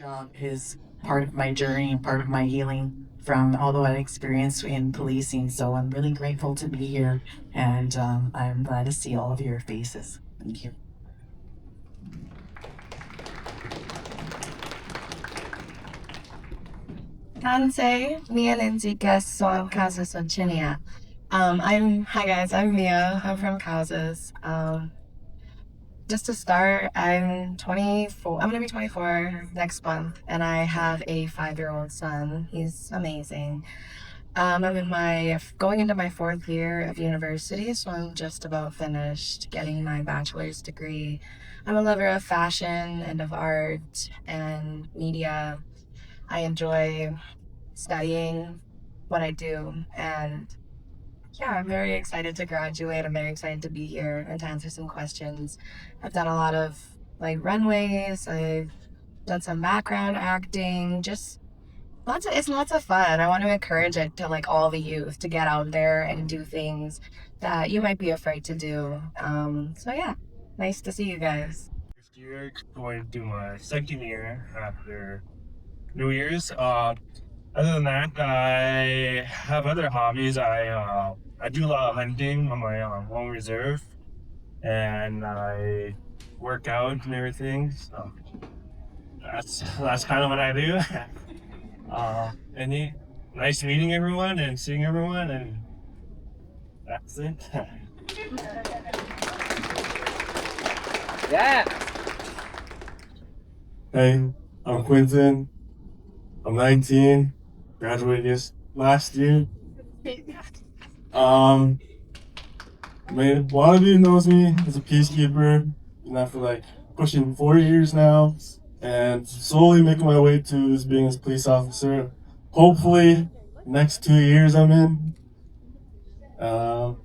job is part of my journey and part of my healing from all that I experienced in policing. So I'm really grateful to be here, and I'm glad to see all of your faces. Thank you. Kansei, Mia Lindsay guest on Cowessess Virginia. Hi guys, I'm Mia. I'm from Cowessess. Just to start, I'm 24. I'm gonna be 24 next month, and I have a 5-year-old son. He's amazing. I'm in my going into my 4th year of university, so I'm just about finished getting my bachelor's degree. I'm a lover of fashion and of art and media. I enjoy studying what I do, and yeah, I'm very excited to graduate. I'm very excited to be here and to answer some questions. I've done a lot of like runways. I've done some background acting. Just lots of fun. I want to encourage it to like all the youth to get out there and do things that you might be afraid to do. So yeah, nice to see you guys. First year, going to my second year after New Year's. Other than that, I have other hobbies. I do a lot of hunting on my home reserve, and I work out and everything. So that's kind of what I do. And nice meeting everyone and seeing everyone, and that's it. Yeah. Hey, I'm Quentin. I'm 19. Graduated last year. Um, a lot of you knows me as a peacekeeper. Been that for like pushing 4 years now, and slowly making my way to being a police officer. Hopefully, next 2 years I'm in. Um,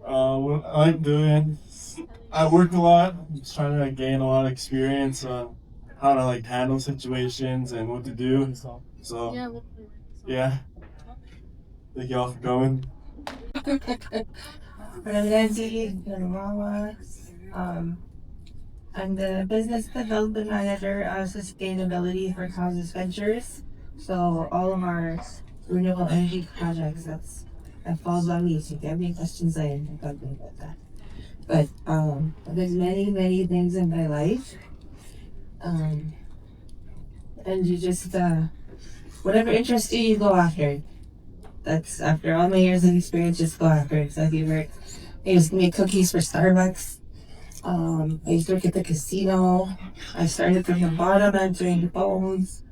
what I like doing, I work a lot. Just trying to gain a lot of experience on how to like handle situations and what to do. So yeah, thank y'all for coming. I'm Nancy Mama. I'm the business development manager of sustainability for Cowessess Ventures. So all of our renewable energy projects that falls on me. So if you have any questions, I can talk to you about that. But there's many things in my life, and you just whatever interests you, you go after. That's after all my years of experience, just go after it. So I used to make cookies for Starbucks. I used to work at the casino. I started from the bottom, answering phones,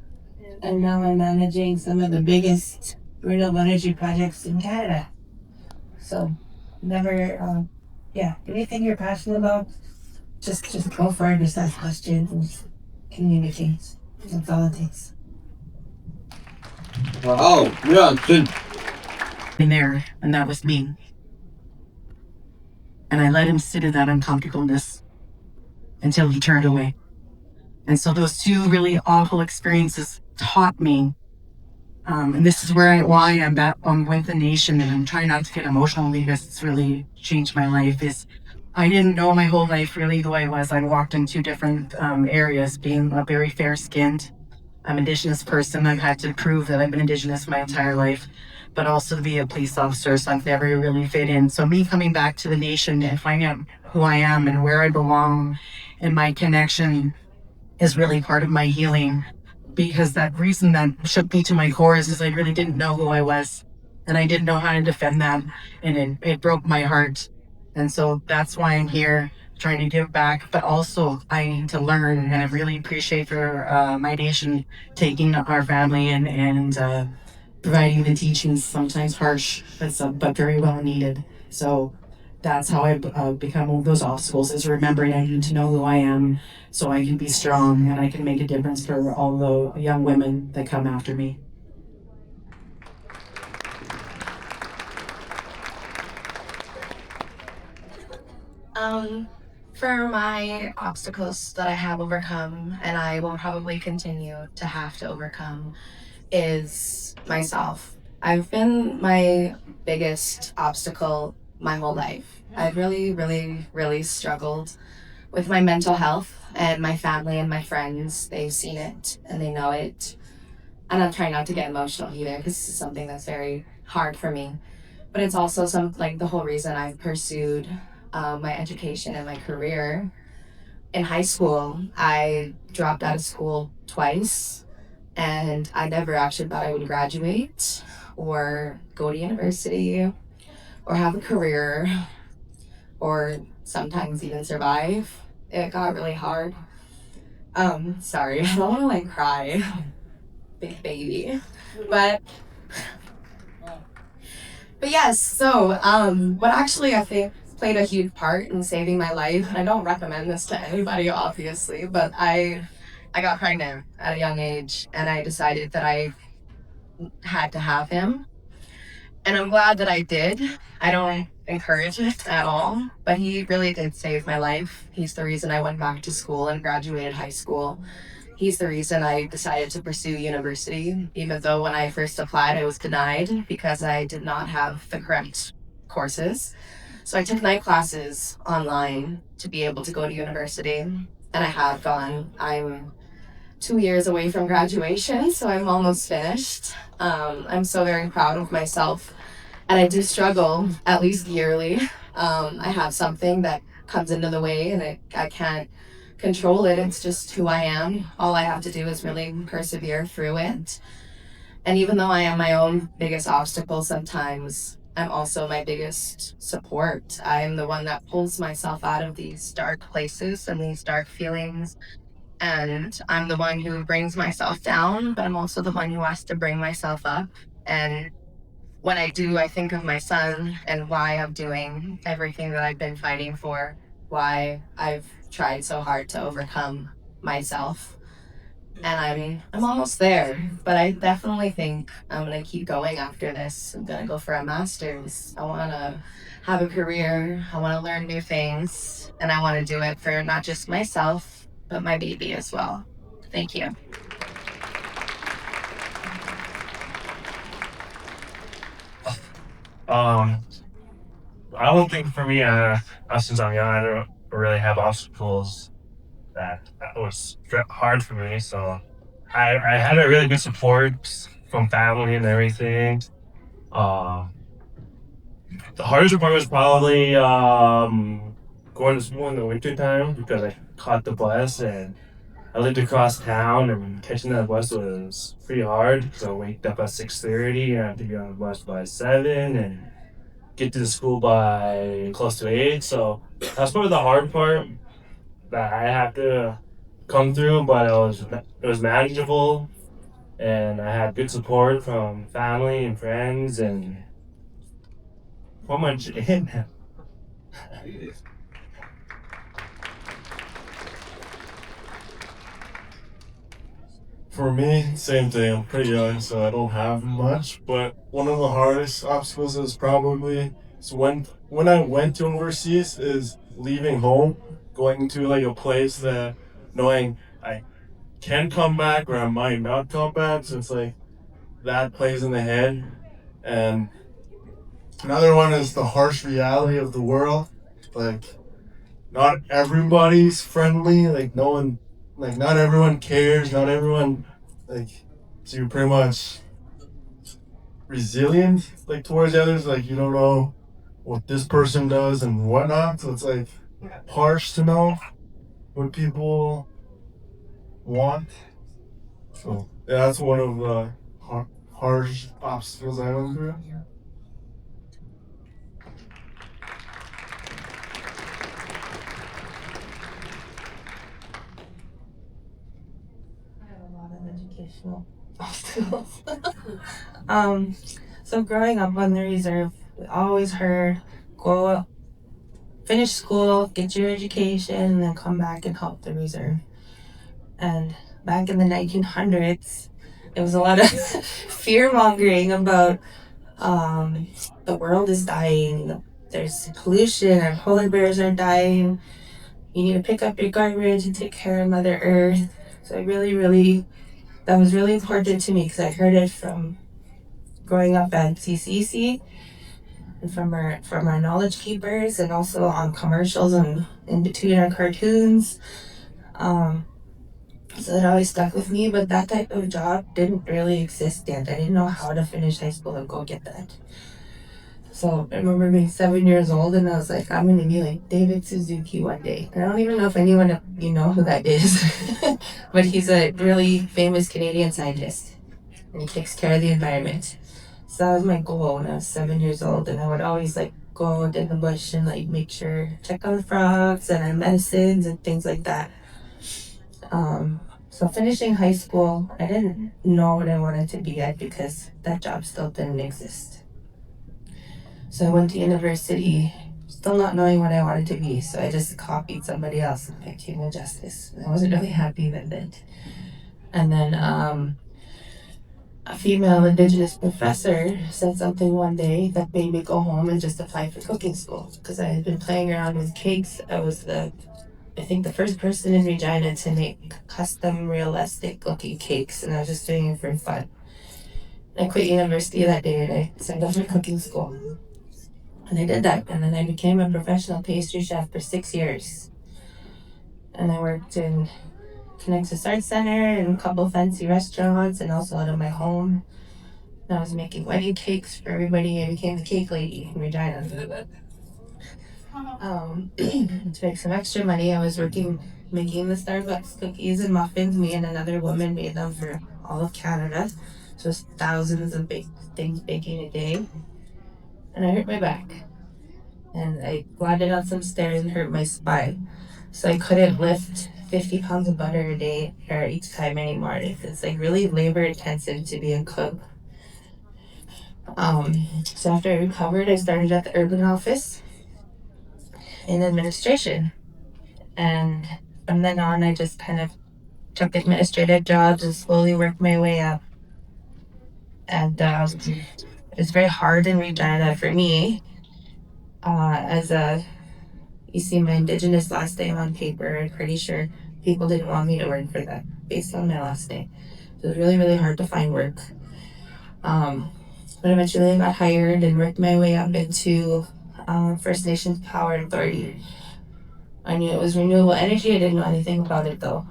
and now I'm managing some of the biggest renewable energy projects in Canada. So, never, yeah, anything you're passionate about, just go for it. Just ask questions and communicate. That's all it takes. Oh, yeah, good. In there, and that was me. And I let him sit in that uncomfortableness until he turned away. And so those two really awful experiences taught me. And this is why I'm back with the nation, and I'm trying not to get emotional because it's really changed my life. Is I didn't know my whole life really who I was. I walked in two different areas, being a very fair-skinned Indigenous person. I've had to prove that I've been Indigenous my entire life, but also to be a police officer, so I've never really fit in. So me coming back to the nation and finding out who I am and where I belong and my connection is really part of my healing, because that reason that shook me to my core is I really didn't know who I was, and I didn't know how to defend that, and it broke my heart. And so that's why I'm here trying to give back, but also I need to learn, and I really appreciate for my nation taking our family and providing the teachings, sometimes harsh, but very well needed. So that's how I become all those obstacles, is remembering I need to know who I am so I can be strong and I can make a difference for all the young women that come after me. For my obstacles that I have overcome and I will probably continue to have to overcome is myself. I've been my biggest obstacle my whole life. I've really struggled with my mental health, and my family and my friends, they've seen it and they know it. And I'm trying not to get emotional either because this is something that's very hard for me. But it's also the whole reason I've pursued my education and my career. In high school, I dropped out of school twice, and I never actually thought I would graduate or go to university or have a career or sometimes even survive. It got really hard. Sorry, I don't want to cry. Big baby. But yes, so what actually I think played a huge part in saving my life, and I don't recommend this to anybody obviously, but I got pregnant at a young age and I decided that I had to have him. And I'm glad that I did. I don't encourage it at all, but he really did save my life. He's the reason I went back to school and graduated high school. He's the reason I decided to pursue university, even though when I first applied, I was denied because I did not have the correct courses. So I took 9 classes online to be able to go to university, and I have gone. I'm 2 years away from graduation, so I'm almost finished. I'm so very proud of myself, and I do struggle at least yearly. I have something that comes into the way, and I can't control it. It's just who I am. All I have to do is really persevere through it. And even though I am my own biggest obstacle sometimes, I'm also my biggest support. I'm the one that pulls myself out of these dark places and these dark feelings. And I'm the one who brings myself down, but I'm also the one who has to bring myself up. And when I do, I think of my son and why I'm doing everything that I've been fighting for, why I've tried so hard to overcome myself. And I'm almost there, but I definitely think I'm gonna keep going after this. I'm gonna go for a master's. I wanna have a career. I wanna learn new things, and I wanna do it for not just myself, but my baby as well. Thank you. Um, I don't think for me, since I'm young, I don't really have obstacles that was hard for me. So I had a really good support from family and everything. Um, the hardest part was probably going to school in the winter time because I caught the bus and I lived across town, and catching that bus was pretty hard. So I waked up at 6:30 and I had to be on the bus by 7 and get to the school by close to 8. So that's probably the hard part that I have to come through, but it was manageable, and I had good support from family and friends, and pretty much it. For me, same thing. I'm pretty young, so I don't have much. But one of the hardest obstacles is probably when I went to overseas is leaving home, going to like a place that knowing I can come back or I might not come back. So it's like that plays in the head. And another one is the harsh reality of the world. Like not everybody's friendly. Like no one, like not everyone cares. Not everyone, like, so you're pretty much resilient, like towards others. Like you don't know what this person does and whatnot. So it's like harsh to know what people want. So yeah, that's one of the harsh obstacles I went through. I have a lot of educational obstacles. um, so growing up on the reserve, we always heard go finish school, get your education, and then come back and help the reserve. And back in the 1900s, there was a lot of fear mongering about the world is dying, there's pollution, and polar bears are dying. You need to pick up your garbage and take care of Mother Earth. So I really that was really important to me because I heard it from growing up at CCC. and from our knowledge keepers, and also on commercials and in between our cartoons. So it always stuck with me, but that type of job didn't really exist yet. I didn't know how to finish high school and go get that. So I remember being 7 years old, and I was like, I'm gonna be like David Suzuki one day. And I don't even know if anyone know who that is, but he's a really famous Canadian scientist, and he takes care of the environment. So that was my goal when I was 7 years old, and I would always like go out in the bush and like make sure check on the frogs and our medicines and things like that. So finishing high school, I didn't know what I wanted to be at because that job still didn't exist. So I went to university, still not knowing what I wanted to be. So I just copied somebody else and picked human justice. I wasn't really happy with it. And then a female Indigenous professor said something one day that made me go home and just apply for cooking school because I had been playing around with cakes. I was I think the first person in Regina to make custom realistic looking cakes, and I was just doing it for fun. I quit university that day and I signed up for cooking school. And I did that, and then I became a professional pastry chef for 6 years. And I worked in Cowessess Arts Center and a couple fancy restaurants and also out of my home. And I was making wedding cakes for everybody. I became the cake lady in Regina. To make some extra money, I was making the Starbucks cookies and muffins. Me and another woman made them for all of Canada. So it was thousands of things baking a day. And I hurt my back. And I landed on some stairs and hurt my spine. So I couldn't lift 50 pounds of butter a day or each time anymore. It's like really labor intensive to be a cook. So after I recovered, I started at the urban office in administration. And from then on, I just kind of took administrative jobs and slowly worked my way up. And it's very hard in Regina for me. You see my Indigenous last name on paper. I'm pretty sure people didn't want me to work for that based on my last name. So it was really, really hard to find work. But eventually I got hired and worked my way up into First Nations Power Authority. I knew it was renewable energy. I didn't know anything about it though.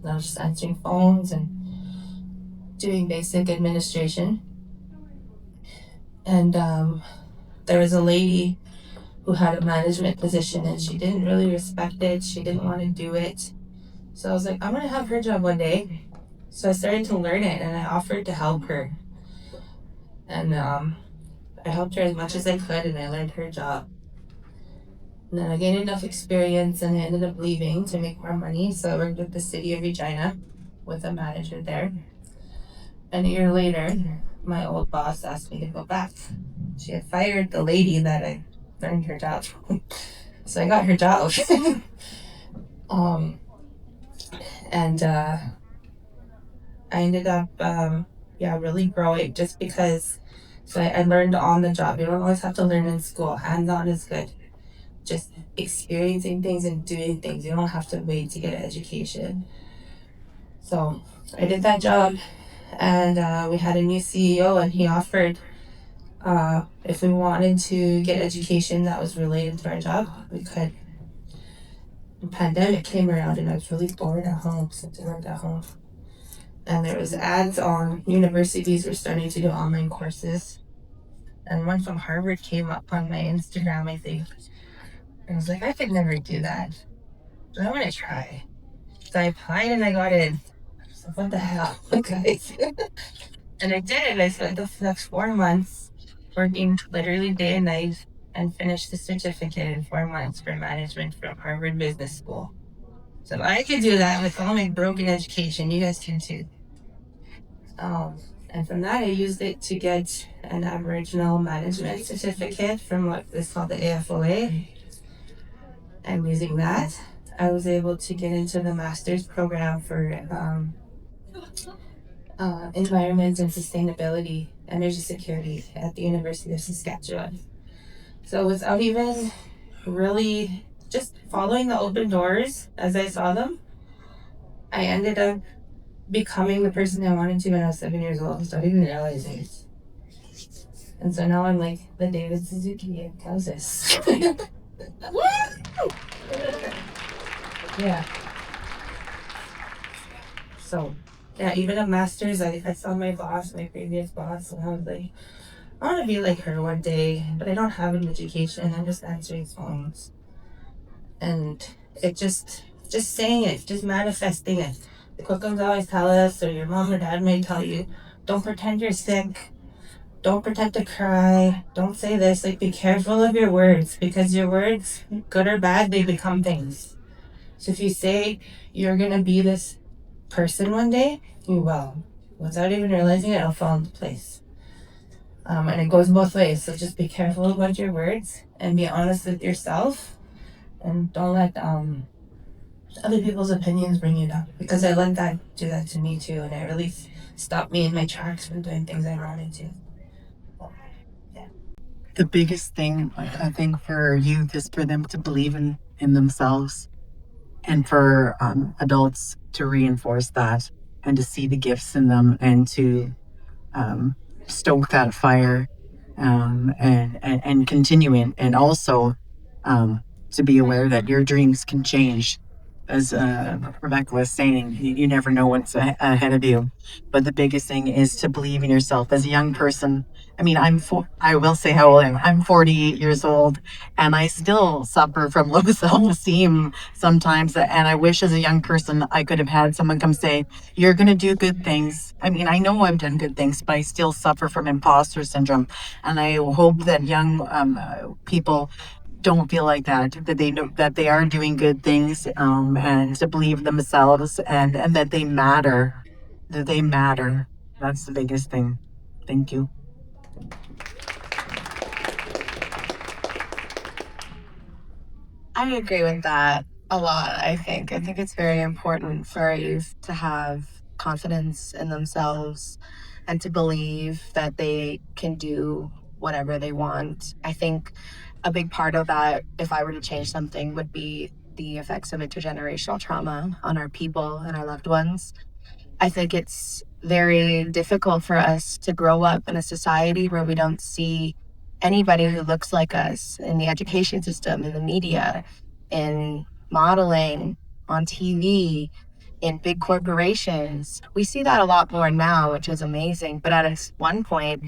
I was just answering phones and doing basic administration. And there was a lady who had a management position and she didn't really respect it. She didn't want to do it. So I was like, I'm going to have her job one day. So I started to learn it and I offered to help her. And I helped her as much as I could and I learned her job. And then I gained enough experience and I ended up leaving to make more money. So I worked with the city of Regina with a manager there. And a year later, my old boss asked me to go back. She had fired the lady that I learned her job. So I got her job. And I ended up, really growing just because. So I learned on the job. You don't always have to learn in school. Hands-on is good. Just experiencing things and doing things. You don't have to wait to get an education. So I did that job, and we had a new CEO, and he offered if we wanted to get education that was related to our job, we could. The pandemic came around, and I was really bored at home since I worked at home. And there was ads on universities were starting to do online courses. And one from Harvard came up on my Instagram, I think. And I was like, I could never do that. But I want to try. So I applied and I got in. So what the hell, guys? And I did it. I spent the next 4 months working literally day and night and finished the certificate in 4 months for management from Harvard Business School. So if I could do that with all my broken education, you guys can too. And from that, I used it to get an Aboriginal management certificate from what is called the AFOA. And using that, I was able to get into the master's program for environment and sustainability, energy security at the University of Saskatchewan. So without even really just following the open doors as I saw them, I ended up becoming the person I wanted to when I was 7 years old. So I didn't realize it. And so now I'm like the David Suzuki of Cowessess. Yeah. So, yeah, even a master's, I saw my boss, my previous boss, and I was like, I want to be like her one day, but I don't have an education. I'm just answering phones. And it just saying it, just manifesting it. The Cookums always tell us, or your mom or dad may tell you, don't pretend you're sick. Don't pretend to cry. Don't say this. Like, be careful of your words, because your words, good or bad, they become things. So if you say you're going to be this person one day, you will. Without even realizing it, it'll fall into place. And it goes both ways. So just be careful about your words and be honest with yourself. And don't let other people's opinions bring you down. Because I let that do that to me too. And it really stopped me in my tracks from doing things I wanted to. The biggest thing I think for youth is for them to believe in themselves, and for adults to reinforce that and to see the gifts in them, and to stoke that fire, and continue it, and also to be aware that your dreams can change. As Rebecca was saying, you never know what's ahead of you. But the biggest thing is to believe in yourself. As a young person, I mean, I will say how old I am. I'm 48 years old, and I still suffer from low self-esteem sometimes. And I wish as a young person, I could have had someone come say, you're going to do good things. I mean, I know I've done good things, but I still suffer from imposter syndrome. And I hope that young people don't feel like that they know that they are doing good things, and to believe themselves, and that they matter, That's the biggest thing. Thank you. I agree with that a lot, I think it's very important for our youth to have confidence in themselves and to believe that they can do whatever they want. I think a big part of that, if I were to change something, would be the effects of intergenerational trauma on our people and our loved ones. I think it's very difficult for us to grow up in a society where we don't see anybody who looks like us in the education system, in the media, in modeling, on TV, in big corporations. We see that a lot more now, which is amazing. But at one point,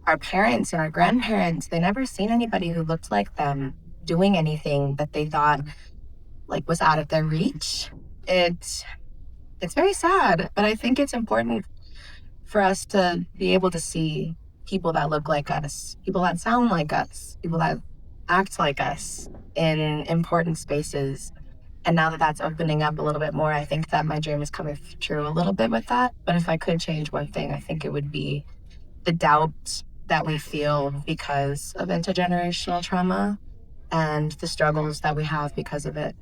our parents and our grandparents, they never seen anybody who looked like them doing anything that they thought like was out of their reach. It's very sad, but I think it's important for us to be able to see people that look like us, people that sound like us, people that act like us in important spaces. And now that that's opening up a little bit more, I think that my dream is coming true a little bit with that. But if I could change one thing, I think it would be the doubt that we feel because of intergenerational trauma and the struggles that we have because of it.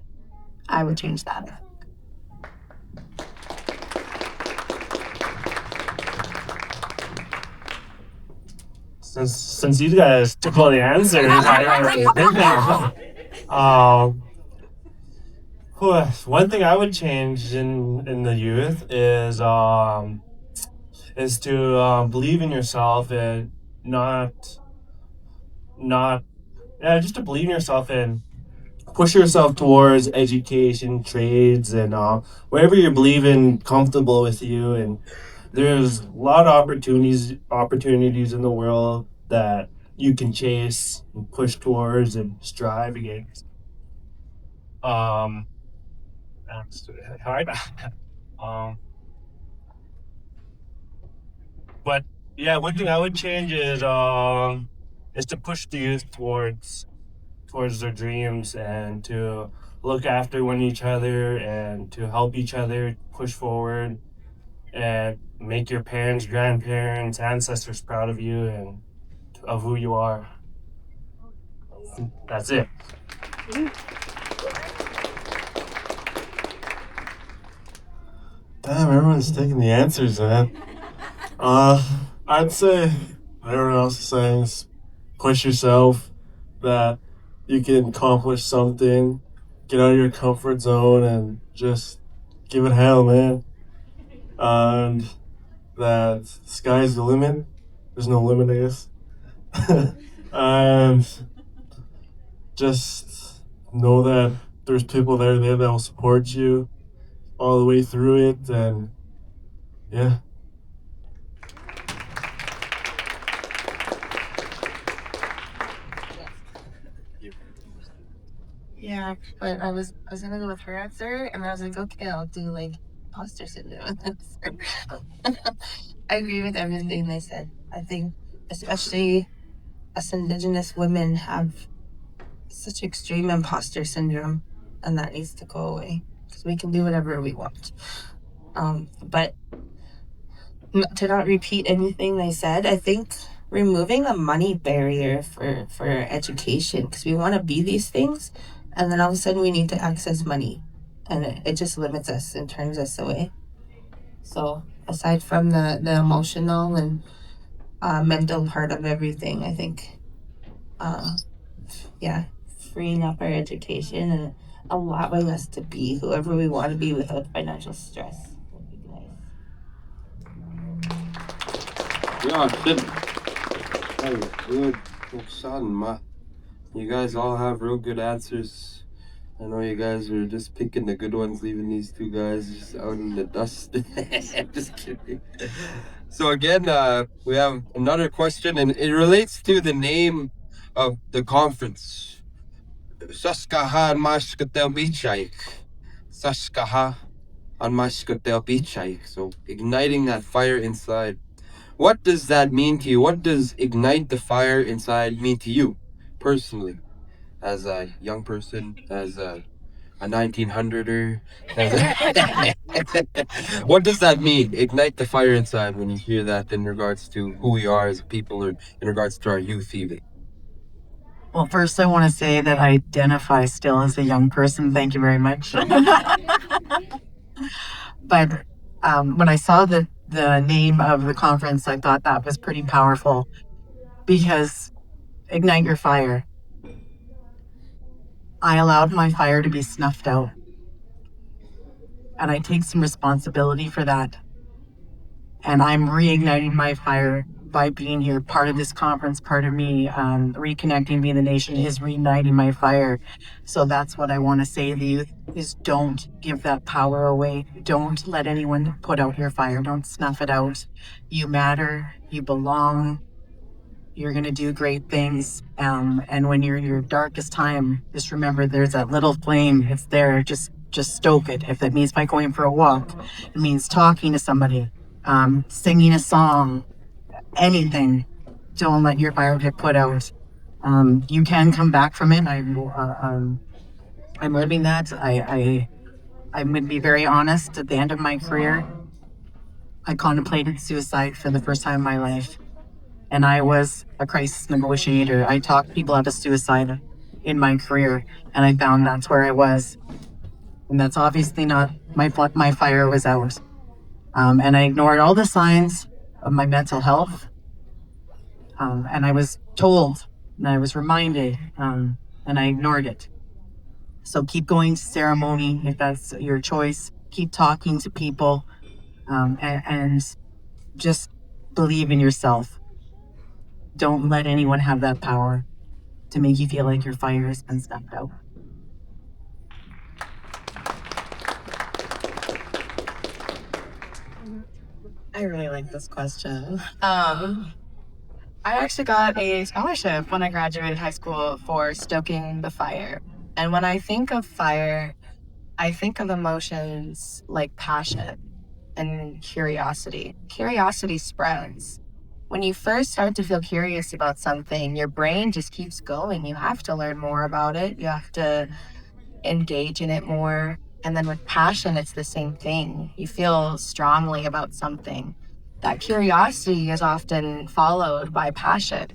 I would change that. Since you guys took all the answers, I think one thing I would change in the youth is to believe in yourself, and not just to believe in yourself and push yourself towards education, trades, and wherever you believe in comfortable with you. And there's a lot of opportunities in the world that you can chase and push towards and strive against. That's hard. But yeah, one thing I would change is to push the youth towards their dreams, and to look after each other, and to help each other push forward, and make your parents, grandparents, ancestors proud of you and of who you are. That's it. Damn, everyone's taking the answers, man. I'd say everyone else is saying is push yourself, that you can accomplish something, get out of your comfort zone, and just give it hell, man. And that sky's the limit. There's no limit, I guess. And just know that there's people there that will support you all the way through it, and yeah. Yeah, but I was gonna go with her answer, and I was like, okay, I'll do like imposter syndrome. I agree with everything they said. I think, especially us Indigenous women, have such extreme imposter syndrome, and that needs to go away because we can do whatever we want. But to not repeat anything they said, I think removing a money barrier for education, because we want to be these things, and then all of a sudden we need to access money, and it just limits us and turns us away. So aside from the emotional and mental part of everything, I think, yeah, freeing up our education and allowing us to be whoever we want to be without financial stress would be nice. Yeah, shit. Hey, good. You guys all have real good answers. I know you guys were just picking the good ones, leaving these two guys just out in the dust. Just kidding. So again, we have another question, and it relates to the name of the conference. Saskaha Mashkatel Bichaik. Saskaha on Mashkatel Bichaik. So igniting that fire inside. What does that mean to you? What does ignite the fire inside mean to you personally? As a young person, as a 1900er. What does that mean? Ignite the fire inside when you hear that in regards to who we are as a people, or in regards to our youth even. Well, first, I want to say that I identify still as a young person. Thank you very much. But when I saw the name of the conference, I thought that was pretty powerful, because ignite your fire. I allowed my fire to be snuffed out, and I take some responsibility for that. And I'm reigniting my fire by being here, part of this conference, part of me, reconnecting me, the nation is reigniting my fire. So that's what I want to say to the youth, is don't give that power away. Don't let anyone put out your fire. Don't snuff it out. You matter. You belong. You're going to do great things. And when you're in your darkest time, just remember there's that little flame. It's there. Just stoke it. If it means by going for a walk, it means talking to somebody, singing a song, anything. Don't let your fire get put out. You can come back from it. I'm living that. I'm going to be very honest. At the end of my career, I contemplated suicide for the first time in my life. And I was a crisis negotiator. I talked people out of suicide in my career, and I found that's where I was. And that's obviously not my fire was out. And I ignored all the signs of my mental health. And I was told, and I was reminded, and I ignored it. So keep going to ceremony if that's your choice. Keep talking to people, and just believe in yourself. Don't let anyone have that power to make you feel like your fire has been snuffed out. I really like this question. I actually got a scholarship when I graduated high school for stoking the fire. And when I think of fire, I think of emotions like passion and curiosity. Curiosity spreads. When you first start to feel curious about something, your brain just keeps going. You have to learn more about it. You have to engage in it more. And then with passion, it's the same thing. You feel strongly about something. That curiosity is often followed by passion.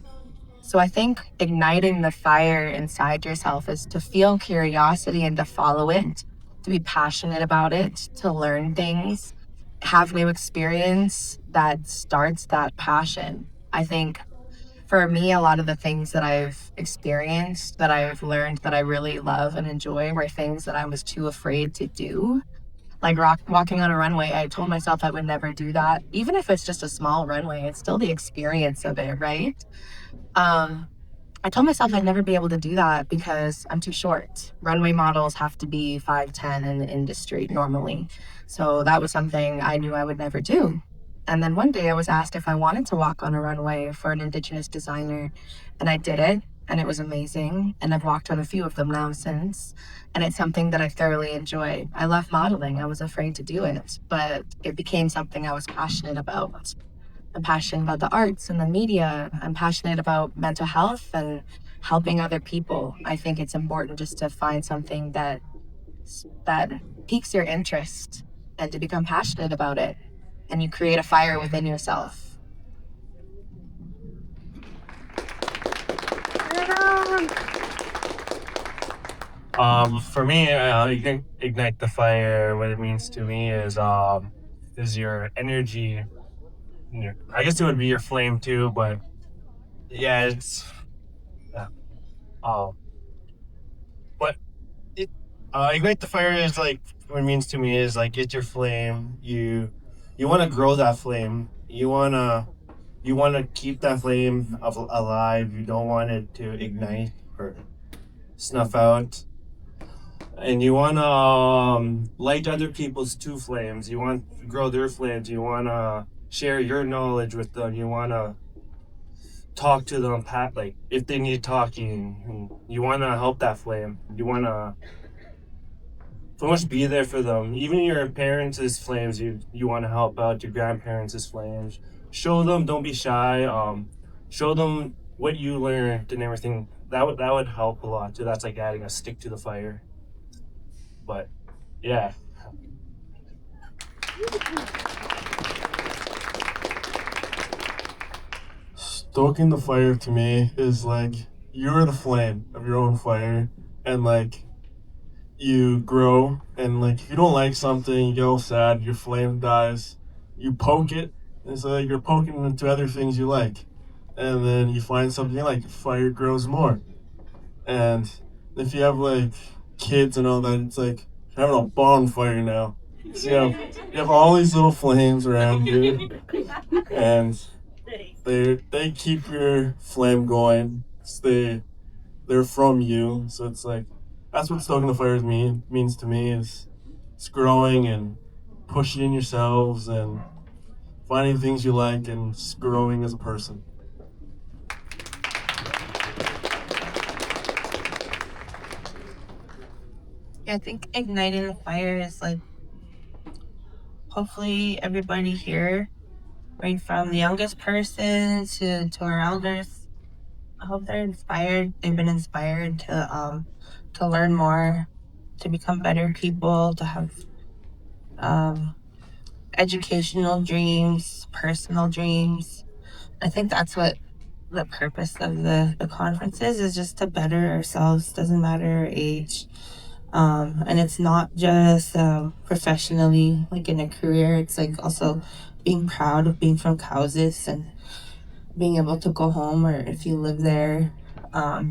So I think igniting the fire inside yourself is to feel curiosity and to follow it, to be passionate about it, to learn things, have new experience that starts that passion. I think for me, a lot of the things that I've experienced, that I've learned, that I really love and enjoy were things that I was too afraid to do. like walking on a runway. I told myself I would never do that. Even if it's just a small runway, it's still the experience of it, right? I told myself I'd never be able to do that because I'm too short. Runway models have to be 5'10" in the industry normally. So that was something I knew I would never do. And then one day I was asked if I wanted to walk on a runway for an Indigenous designer, and I did it, and it was amazing. And I've walked on a few of them now since, and it's something that I thoroughly enjoy. I love modeling. I was afraid to do it, but it became something I was passionate about. I'm passionate about the arts and the media. I'm passionate about mental health and helping other people. I think it's important just to find something that piques your interest and to become passionate about it. And you create a fire within yourself. For me, ignite the fire. What it means to me is your energy. I guess it would be your flame too, but yeah, it's but it ignite the fire is like what it means to me is like it's your flame. You want to grow that flame. You want to keep that flame alive. You don't want it to ignite or snuff out. And you want to light other people's two flames. You want to grow their flames. You want to share your knowledge with them. You want to talk to them, like if they need talking. You want to help that flame. You want to so much be there for them. Even your parents' flames, you want to help out your grandparents' flames. Show them, don't be shy. Show them what you learned and everything. That would help a lot too. That's like adding a stick to the fire. But yeah. Stoking the fire to me is like you're the flame of your own fire, and like you grow, and like if you don't like something, you get all sad, your flame dies, you poke it, and so like you're poking into other things you like, and then you find something you like, fire grows more. And if you have like kids and all that, it's like having a bonfire now. So you have all these little flames around you, and they keep your flame going. They're from you, so it's like that's what stoking the fires means to me is it's growing and pushing yourselves and finding things you like and growing as a person. I think igniting the fire is like hopefully everybody here, right from the youngest person to our elders, I hope they're inspired. They've been inspired to learn more, to become better people, to have educational dreams, personal dreams. I think that's what the purpose of the conference is just to better ourselves. Doesn't matter our age. And it's not just professionally, like in a career. It's like also being proud of being from Cowessess and being able to go home, or if you live there,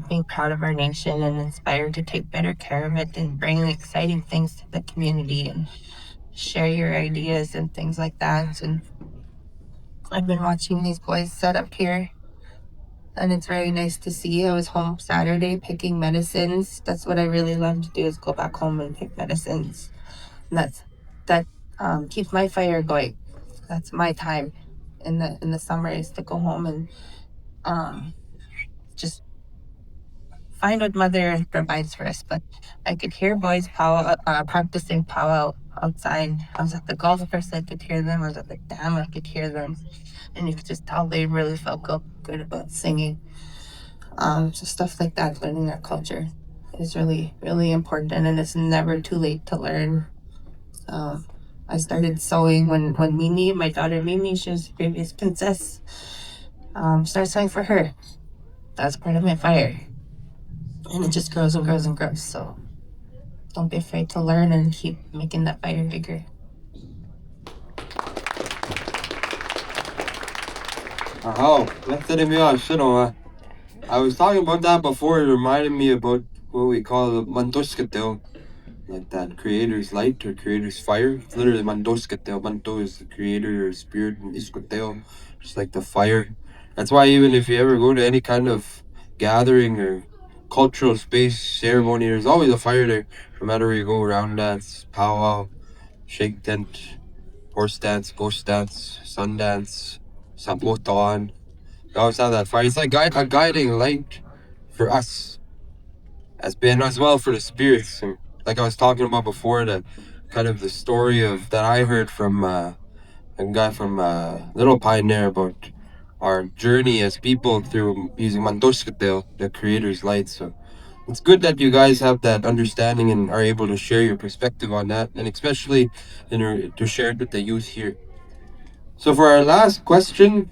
being proud of our nation and inspired to take better care of it and bring exciting things to the community and share your ideas and things like that. And I've been watching these boys set up here, and it's very nice to see. I was home Saturday picking medicines. That's what I really love to do, is go back home and pick medicines. And that keeps my fire going. That's my time in the summer, is to go home and just find what Mother Earth provides for us. But I could hear boys practicing powwow outside. I was at the golf course, I could hear them. I was at the dam, I could hear them. And you could just tell they really felt good about singing. So stuff like that, learning our culture, is really, really important. And it's never too late to learn. I started sewing when Mimi, my daughter Mimi, she was the previous princess, started sewing for her. That's part of my fire. And it just grows and grows and grows. So don't be afraid to learn and keep making that fire bigger. Oh, that's it. I was talking about that before. It reminded me about what we call the mantushkatil. like that creator's light or creator's fire. It's literally mandoskateo. Manto is the creator or spirit, and iskateo, just like the fire. That's why even if you ever go to any kind of gathering or cultural space ceremony, there's always a fire there. No matter where you go, round dance, powwow, shake tent, horse dance, ghost dance, sun dance, sabotan. You always have that fire. It's like a guiding light for us as been as well for the spirits. And like I was talking about before, the kind of the story of that I heard from a guy from Little Pioneer about our journey as people through using Mandoshkatel, the creator's light. So it's good that you guys have that understanding and are able to share your perspective on that, and especially to share it with the youth here. So for our last question,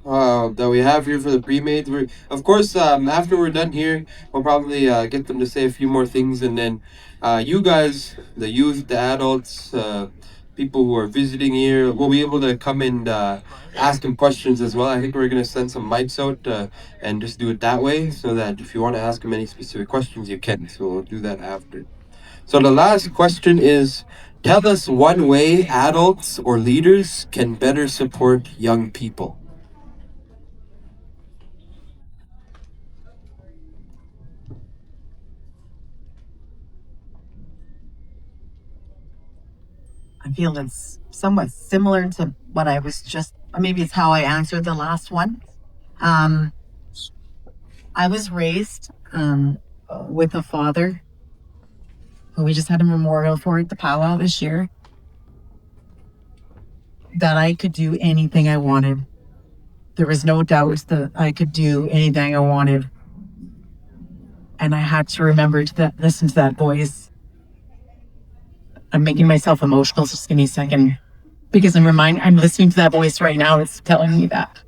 that we have here for the pre-mades. Of course, after we're done here, we'll probably get them to say a few more things, and then you guys, the youth, the adults, people who are visiting here, will be able to come and ask them questions as well. I think we're going to send some mics out and just do it that way, so that if you want to ask them any specific questions, you can. So we'll do that after. So the last question is, tell us one way adults or leaders can better support young people. I feel it's somewhat similar to what I was just, or maybe it's how I answered the last one. I was raised with a father who we just had a memorial for at the powwow this year, that I could do anything I wanted. There was no doubt that I could do anything I wanted. And I had to remember to listen to that voice. I'm making myself emotional, so just give me a second. Because I'm listening to that voice right now. It's telling me that.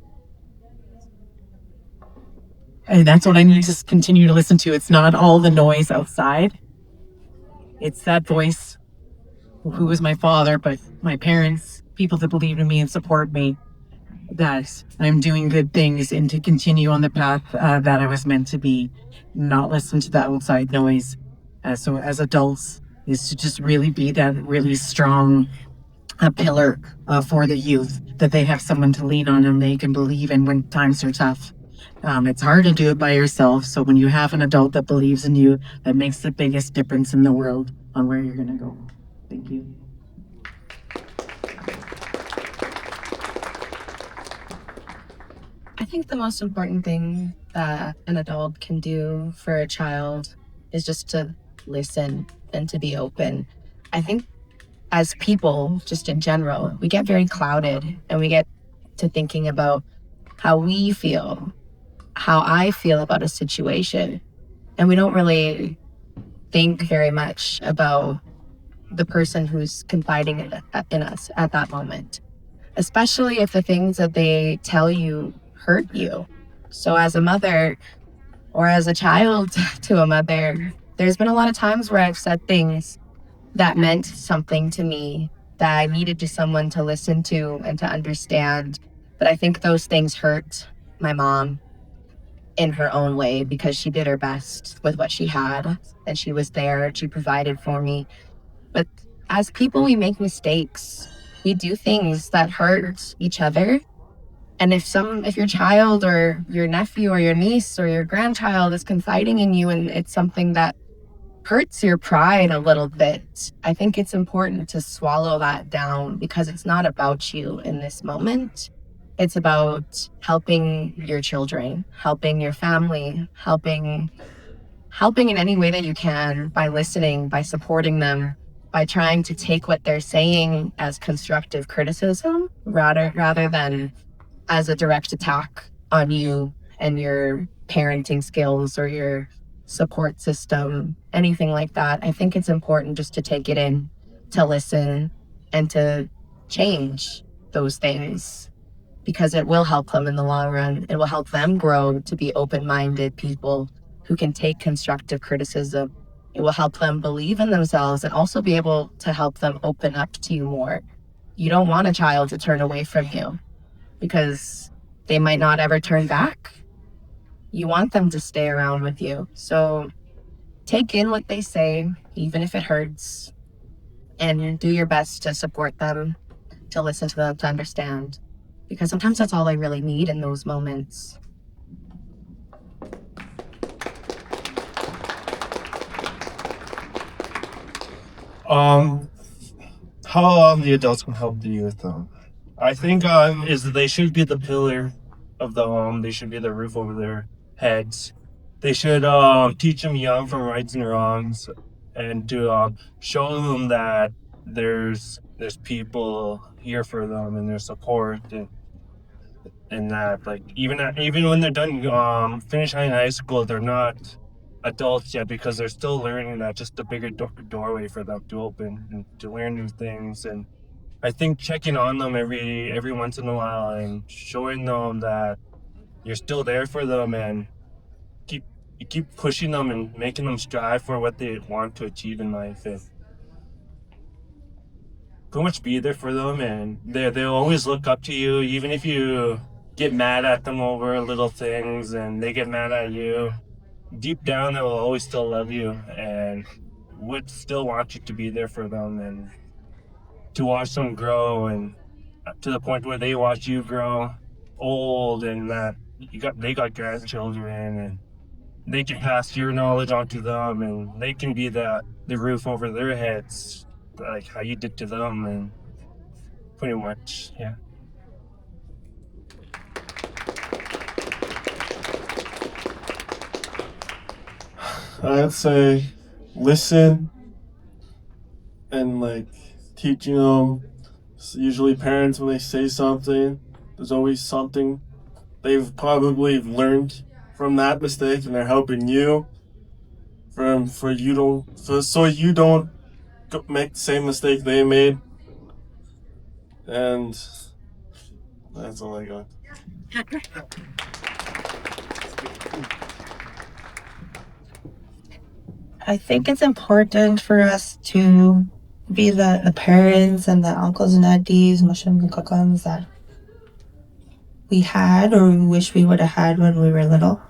And that's what I need to continue to listen to. It's not all the noise outside. It's that voice who was my father, but my parents, people that believe in me and support me, that I'm doing good things and to continue on the path that I was meant to be, not listen to the outside noise. So as adults, is to just really be that really strong pillar for the youth, that they have someone to lean on and they can believe in when times are tough. It's hard to do it by yourself. So when you have an adult that believes in you, that makes the biggest difference in the world on where you're going to go. Thank you. I think the most important thing that an adult can do for a child is just to listen and to be open. I think as people, just in general, we get very clouded and we get to thinking about how we feel, how I feel about a situation. And we don't really think very much about the person who's confiding in us at that moment, especially if the things that they tell you hurt you. So as a mother or as a child to a mother, there's been a lot of times where I've said things that meant something to me that I needed to someone to listen to and to understand. But I think those things hurt my mom in her own way, because she did her best with what she had and she was there, she provided for me. But as people, we make mistakes. We do things that hurt each other. And if your child or your nephew or your niece or your grandchild is confiding in you and it's something that hurts your pride a little bit, I think it's important to swallow that down, because it's not about you in this moment. It's about helping your children, helping your family, helping in any way that you can, by listening, by supporting them, by trying to take what they're saying as constructive criticism rather than as a direct attack on you and your parenting skills or your support system, anything like that. I think it's important just to take it in, to listen, and to change those things, because it will help them in the long run. It will help them grow to be open-minded people who can take constructive criticism. It will help them believe in themselves and also be able to help them open up to you more. You don't want a child to turn away from you because they might not ever turn back. You want them to stay around with you. So take in what they say, even if it hurts, and do your best to support them, to listen to them, to understand. Because sometimes that's all I really need in those moments. How the adults can help the youth. I think is that they should be the pillar of the home. They should be the roof over their heads. They should teach them young from rights and wrongs, and to show them that there's people here for them and their support, and that like even when they're done finishing high school, they're not adults yet because they're still learning that just a bigger doorway for them to open and to learn new things. And I think checking on them every once in a while and showing them that you're still there for them and keep pushing them and making them strive for what they want to achieve in life, and pretty much be there for them. And they'll always look up to you, even if you get mad at them over little things and they get mad at you. Deep down, they will always still love you and would still want you to be there for them and to watch them grow, and to the point where they watch you grow old, and that they got grandchildren, and they can pass your knowledge on to them, and they can be the roof over their heads, like how you did to them. And pretty much, yeah. I'd say listen and like teaching them. Usually parents, when they say something, there's always something they've probably learned from that mistake, and they're helping you so you don't make the same mistake they made. And that's all I got. I think it's important for us to be the parents and the uncles and aunties, mashams and kakans that we had or we wish we would have had when we were little.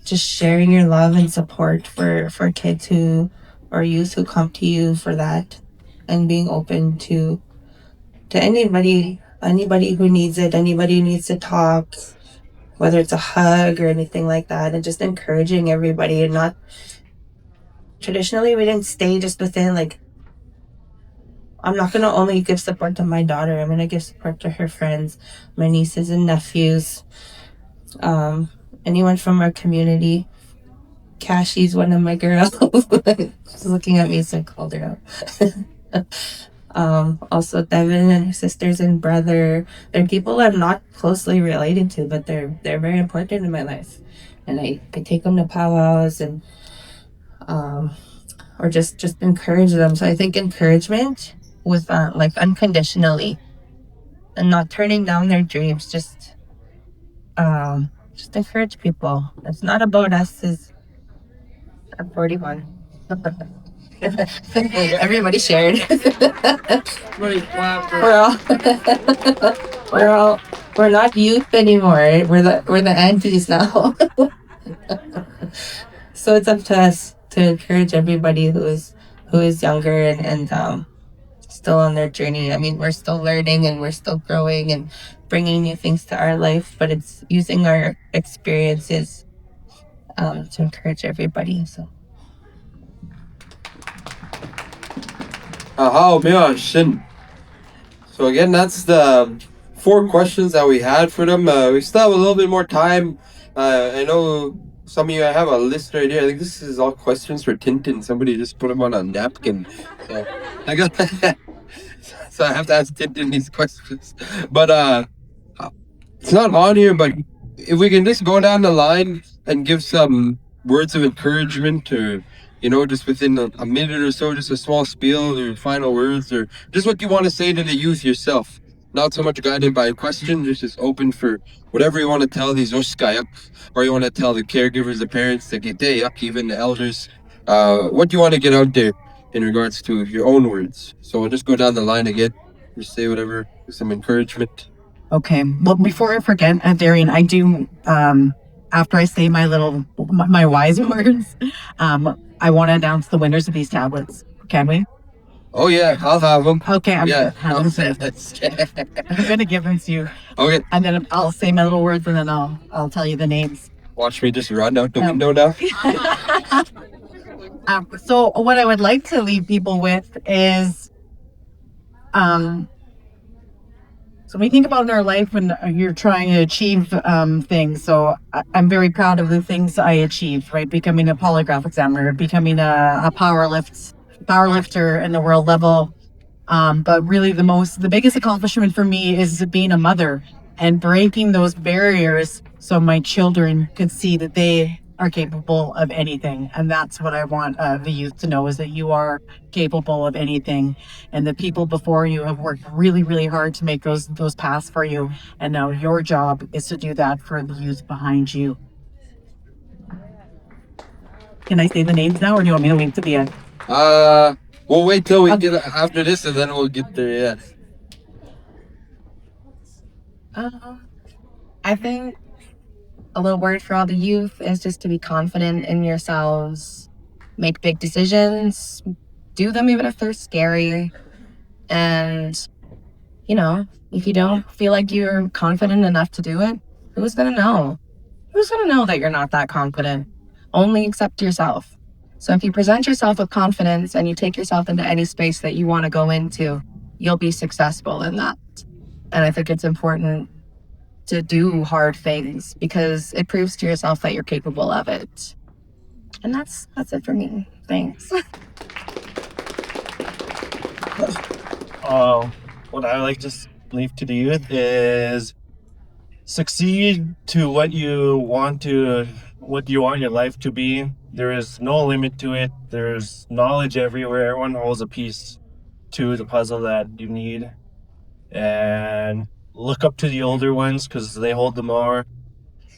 Just sharing your love and support for kids who or youth who come to you for that, and being open to anybody who needs it, anybody who needs to talk, whether it's a hug or anything like that, and just encouraging everybody. And not traditionally, we didn't stay just within like, I'm not going to only give support to my daughter, I'm going to give support to her friends, my nieces and nephews, anyone from our community. Cashie's one of my girls. She's looking at me, so I called her out. Also Devin and her sisters and brother. They're people I'm not closely related to, but they're very important in my life. And I take them to powwows and or just encourage them. So I think encouragement with like unconditionally, and not turning down their dreams. Just encourage people. It's not about us. I'm 41. Everybody shared. We're not youth anymore. We're the aunties now. So it's up to us to encourage everybody who is younger and still on their journey. I mean, we're still learning and we're still growing and bringing new things to our life, but it's using our experiences to encourage everybody. So. So again, that's the 4 questions that we had for them. We still have a little bit more time. I know some of you have a list right here. I think this is all questions for Tintin. Somebody just put them on a napkin. So I got so I have to ask Tintin these questions. But it's not on here, but if we can just go down the line and give some words of encouragement, or just within a minute or so, just a small spiel or final words, or just what you want to say to the youth yourself. Not so much guided by a question, just open for whatever you want to tell these Oshkayak, or you want to tell the caregivers, the parents, the Giteyak, even the elders, what do you want to get out there in regards to your own words. So we'll just go down the line again, just say whatever, some encouragement. Okay. Well, before I forget, Darian, I do after I say my wise words, I want to announce the winners of these tablets. Can we? Oh yeah, I'll have them. Okay, I'm Yeah. gonna give them to you, Okay. and then I'll say my little words, and then I'll tell you the names. Watch me just run out the window now. So what I would like to leave people with is, so we think about in our life when you're trying to achieve things. So I'm very proud of the things I achieved, right? Becoming a polygraph examiner, becoming a powerlifter in the world level. But really the biggest accomplishment for me is being a mother and breaking those barriers so my children could see that they are capable of anything. And that's what I want the youth to know, is that you are capable of anything. And the people before you have worked really, really hard to make those paths for you. And now your job is to do that for the youth behind you. Can I say the names now, or do you want me to wait to the end? We'll wait till we get after this, and then we'll get there. Yeah. I think a little word for all the youth is just to be confident in yourselves, make big decisions, do them even if they're scary. And, if you don't feel like you're confident enough to do it, who's going to know? Who's going to know that you're not that confident? Only accept yourself. So if you present yourself with confidence and you take yourself into any space that you want to go into, you'll be successful in that. And I think it's important to do hard things because it proves to yourself that you're capable of it. And that's it for me. Thanks. What I like to leave to the youth is succeed to what you want your life to be. There is no limit to it. There's knowledge everywhere. Everyone holds a piece to the puzzle that you need. And look up to the older ones because they hold the more,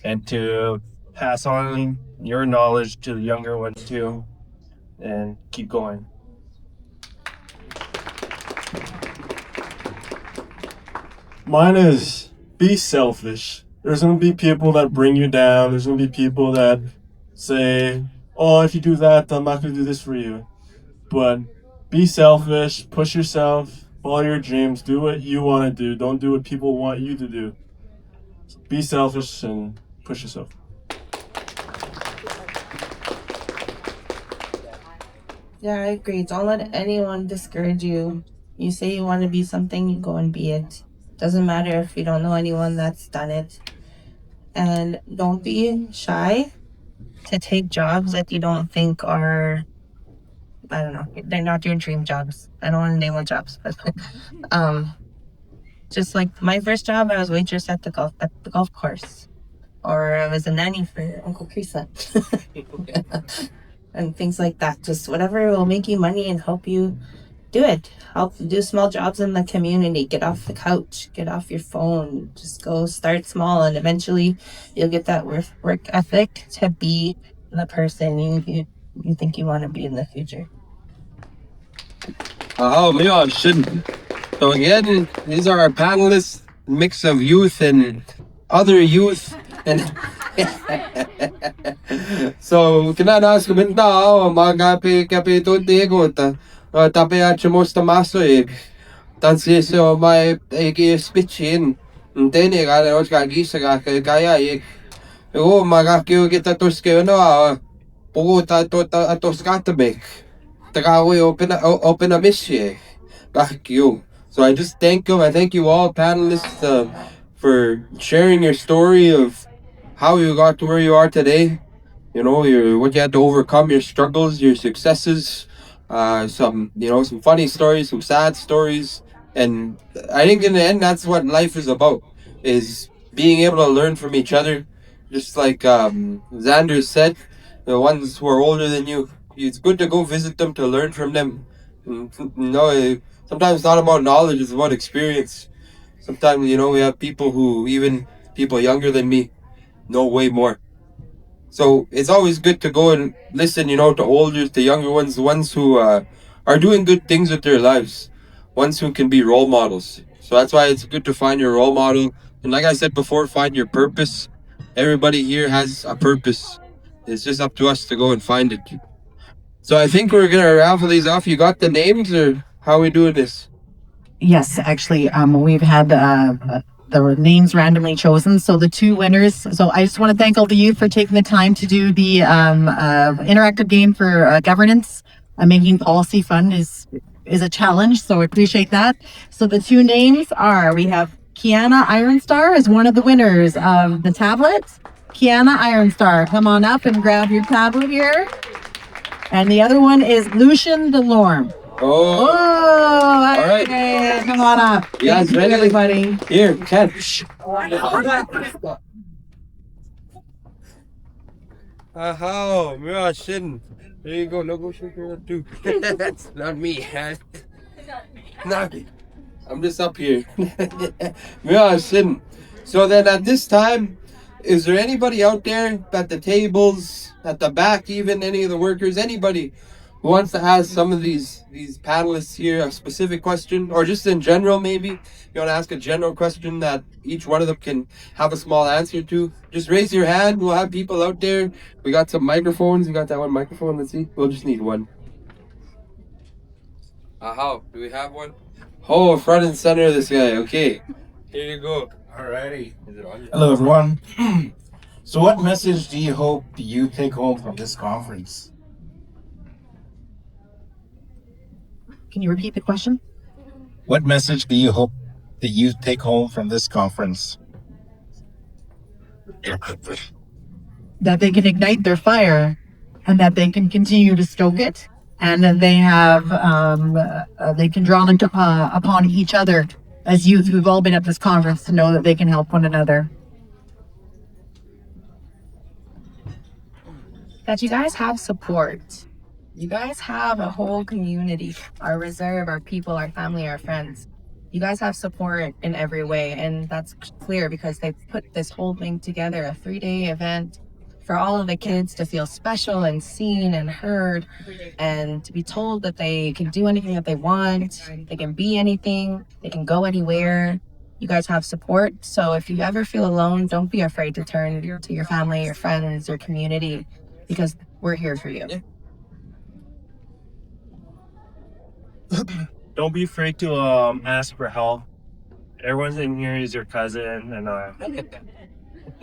and to pass on your knowledge to the younger ones too, and keep going. Mine is be selfish. There's going to be people that bring you down. There's going to be people that say, oh, if you do that, I'm not going to do this for you. But be selfish, push yourself, follow your dreams, do what you want to do. Don't do what people want you to do. So be selfish and push yourself. Yeah, I agree. Don't let anyone discourage you. You say you want to be something, you go and be it. Doesn't matter if you don't know anyone that's done it. And don't be shy to take jobs that you don't think are, I don't know, they're not your dream jobs. I don't want to name what jobs, but just like my first job, I was waitress at the golf course, or I was a nanny for Uncle Krisa, and things like that. Just whatever will make you money and help you do it. Help do small jobs in the community. Get off the couch. Get off your phone. Just go start small, and eventually you'll get that work ethic to be the person you think you want to be in the future. Maybe I shouldn't. So again, these are our panelists, mix of youth and other youth, and so kinanaas ko tao magapi kapito digo tapi achamos tamaso tansi so my spitchin tene ga os ga gisa ga kaya o magakyo kita toske no pugo ta atos katabek tagawi open a mission back you. So I just thank you. I thank you all panelists for sharing your story of how you got to where you are today. What you had to overcome, your struggles, your successes, some funny stories, some sad stories, and I think in the end that's what life is about: is being able to learn from each other. Just like Xander said, the ones who are older than you, it's good to go visit them to learn from them. Sometimes it's not about knowledge; it's about experience. Sometimes we have even people younger than me know way more. So it's always good to go and listen, to younger ones, the ones who are doing good things with their lives, ones who can be role models. So that's why it's good to find your role model. And like I said before, find your purpose everybody here has a purpose. It's just up to us to go and find it. So I think we're gonna raffle these off. You got the names, or how are we doing this? Yes, actually, we've had the names randomly chosen. So the two winners. So I just want to thank all the youth for taking the time to do the interactive game for governance. Making policy fun is a challenge, so I appreciate that. So the two names are, we have Kiana Ironstar as one of the winners of the tablet. Kiana Ironstar, come on up and grab your tablet here. And the other one is Lucian Delorme. Oh, all right. Come on up. You guys ready? Everybody. Here, catch. Oh, me shouldn't. There you go. No go shake her too. That's not me. Not me. I'm just up here. Me shouldn't. So then at this time, is there anybody out there at the tables, at the back, even any of the workers, anybody who wants to ask some of these panelists here a specific question, or just in general, maybe you want to ask a general question that each one of them can have a small answer to? Just raise your hand. We'll have people out there. We got some microphones. You got that one microphone? Let's see. We'll just need one. Aha, do we have one? Oh, front and center, this guy. Okay, here you go. Alrighty. Hello, everyone. So what message do you hope you take home from this conference? Can you repeat the question? What message do you hope the youth take home from this conference? That they can ignite their fire and that they can continue to stoke it, and that they have they can draw them upon each other as youth who've all been at this conference to know that they can help one another. That you guys have support. You guys have a whole community, our reserve, our people, our family, our friends. You guys have support in every way, and that's clear because they put this whole thing together, a 3-day event for all of the kids to feel special and seen and heard, and to be told that they can do anything that they want, they can be anything, they can go anywhere. You guys have support, so if you ever feel alone, don't be afraid to turn to your family, your friends, your community, because we're here for you. Don't be afraid to ask for help. Everyone's in here is your cousin, and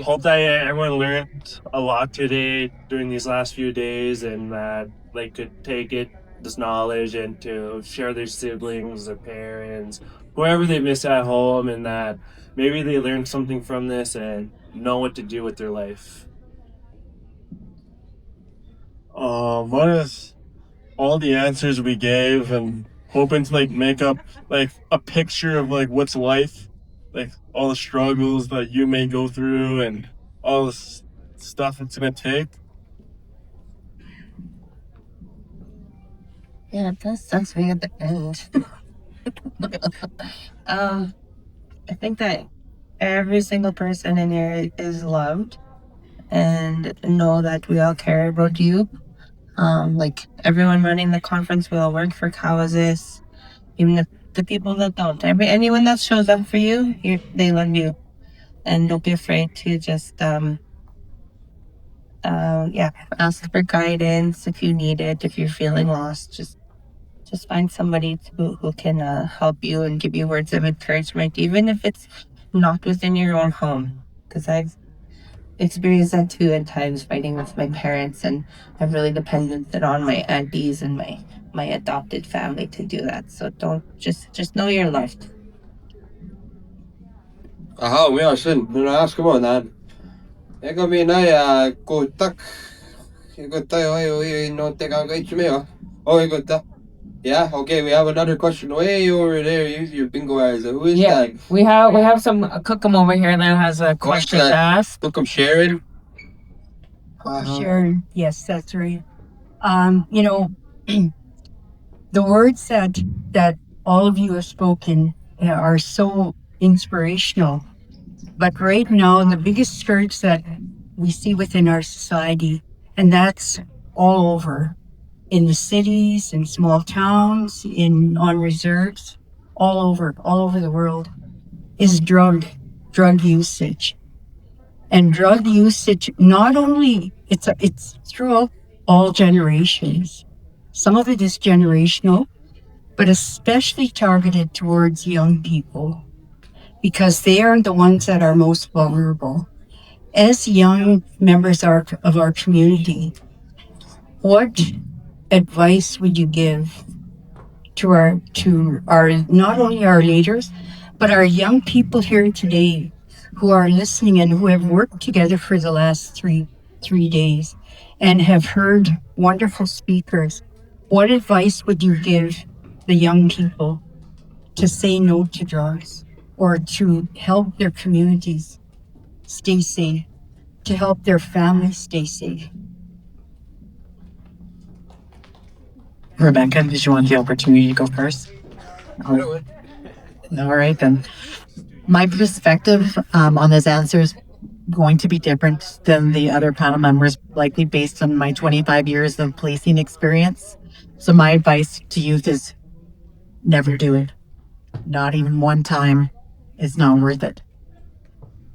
hope that everyone learned a lot today during these last few days, and that they could take this knowledge and to share their siblings, their parents, whoever they miss at home, and that maybe they learned something from this and know what to do with their life. What is all the answers we gave, and hoping to make up a picture of what's life, all the struggles that you may go through and all the stuff it's gonna take. Yeah, that sounds me at the end. I think that every single person in here is loved, and know that we all care about you. Everyone running the conference, we all work for Cowessess. Even if the people that don't, anyone that shows up for you, they love you, and don't be afraid to just ask for guidance if you need it. If you're feeling lost, just find somebody who can help you and give you words of encouragement, even if it's not within your own home. Because I've experienced that too at times, fighting with my parents, and I've really depended on my aunties and my adopted family to do that. So don't just know you're loved. Aha, we shouldn't. No, ask come on, man. Eko minä kuuttak. No take out me. Oh, good. Yeah, okay, we have another question way over there. Use your bingo eyes. Who is that? We have some Cookum over here that has a question to ask. Cookum Sharon. Sharon, yes, that's right. The words that all of you have spoken are so inspirational. But right now, the biggest scourge that we see within our society, and that's all over, in the cities, in small towns, on reserves, all over the world, is drug usage. And drug usage, not only, it's throughout all generations. Some of it is generational, but especially targeted towards young people because they are the ones that are most vulnerable. As young members of our community, what advice would you give to our not only our leaders, but our young people here today who are listening and who have worked together for the last three days and have heard wonderful speakers? What advice would you give the young people to say no to drugs or to help their communities stay safe, to help their families stay safe? Rebecca, did you want the opportunity to go first? All right, then. My perspective on this answer is going to be different than the other panel members, likely based on my 25 years of policing experience. So my advice to youth is never do it. Not even one time. It's not worth it.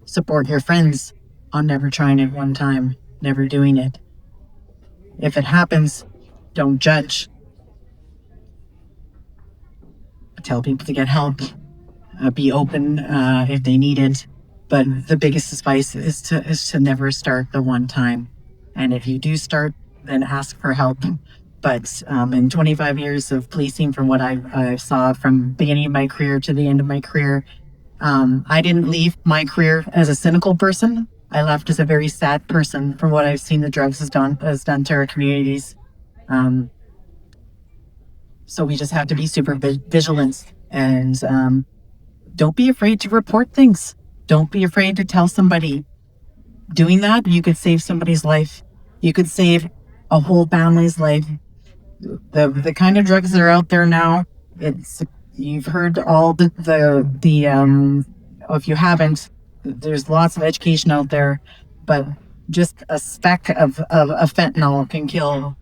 Support your friends on never trying it one time, never doing it. If it happens, don't judge. Tell people to get help. Be open if they need it. But the biggest advice is to never start the one time. And if you do start, then ask for help. But in 25 years of policing, from what I saw from beginning of my career to the end of my career, I didn't leave my career as a cynical person. I left as a very sad person from what I've seen the drugs has done to our communities. So we just have to be super vigilant and don't be afraid to report things. Don't be afraid to tell somebody. Doing that, you could save somebody's life. You could save a whole family's life. The kind of drugs that are out there now, you've heard all if you haven't, there's lots of education out there, but just a speck of fentanyl can kill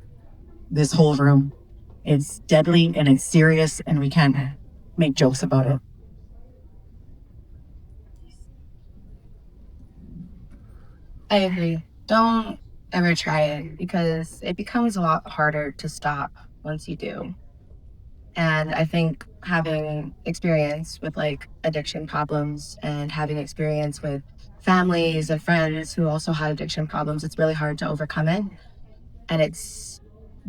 this whole room. It's deadly and it's serious, and we can't make jokes about it. I agree. Don't ever try it because it becomes a lot harder to stop once you do. And I think having experience with like addiction problems and having experience with families and friends who also had addiction problems, it's really hard to overcome it. And it's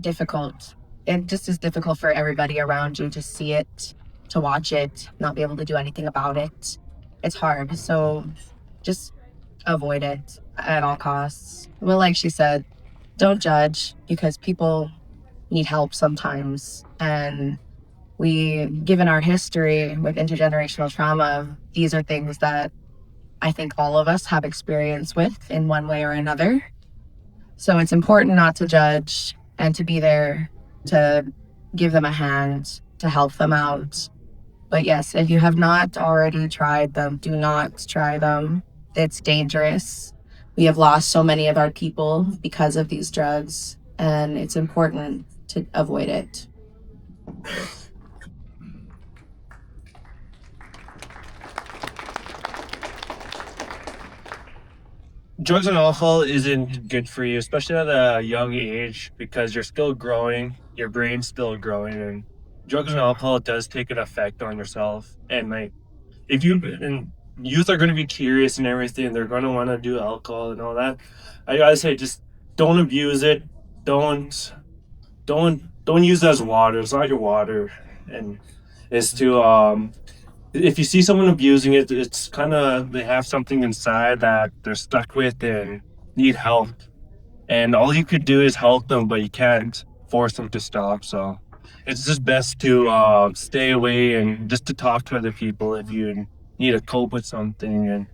difficult. It just is difficult for everybody around you to see it, to watch it, not be able to do anything about it. It's hard. So just avoid it at all costs. Well, like she said, don't judge because people need help sometimes. And given our history with intergenerational trauma, these are things that I think all of us have experience with in one way or another. So it's important not to judge and to be there to give them a hand, to help them out. But yes, if you have not already tried them, do not try them. It's dangerous. We have lost so many of our people because of these drugs, and it's important to avoid it. Drugs and alcohol isn't good for you, especially at a young age, because you're still growing, your brain's still growing, and drugs and alcohol does take an effect on yourself. And like, and youth are going to be curious and everything, they're going to want to do alcohol and all that. I gotta say, just don't abuse it. Don't use it as water. It's not your water, and it's to if you see someone abusing it, it's kind of they have something inside that they're stuck with and need help. And all you could do is help them, but you can't force them to stop. So it's just best to stay away and just to talk to other people if you need to cope with something. And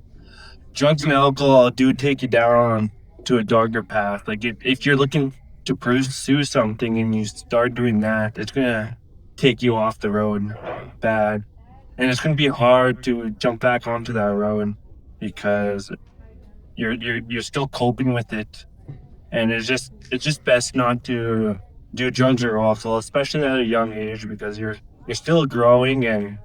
drugs and alcohol do take you down to a darker path. Like if you're looking to pursue something and you start doing that, it's gonna take you off the road bad. And it's going to be hard to jump back onto that road because you're still coping with it, and it's just best not to do drugs or alcohol, especially at a young age, because you're still growing and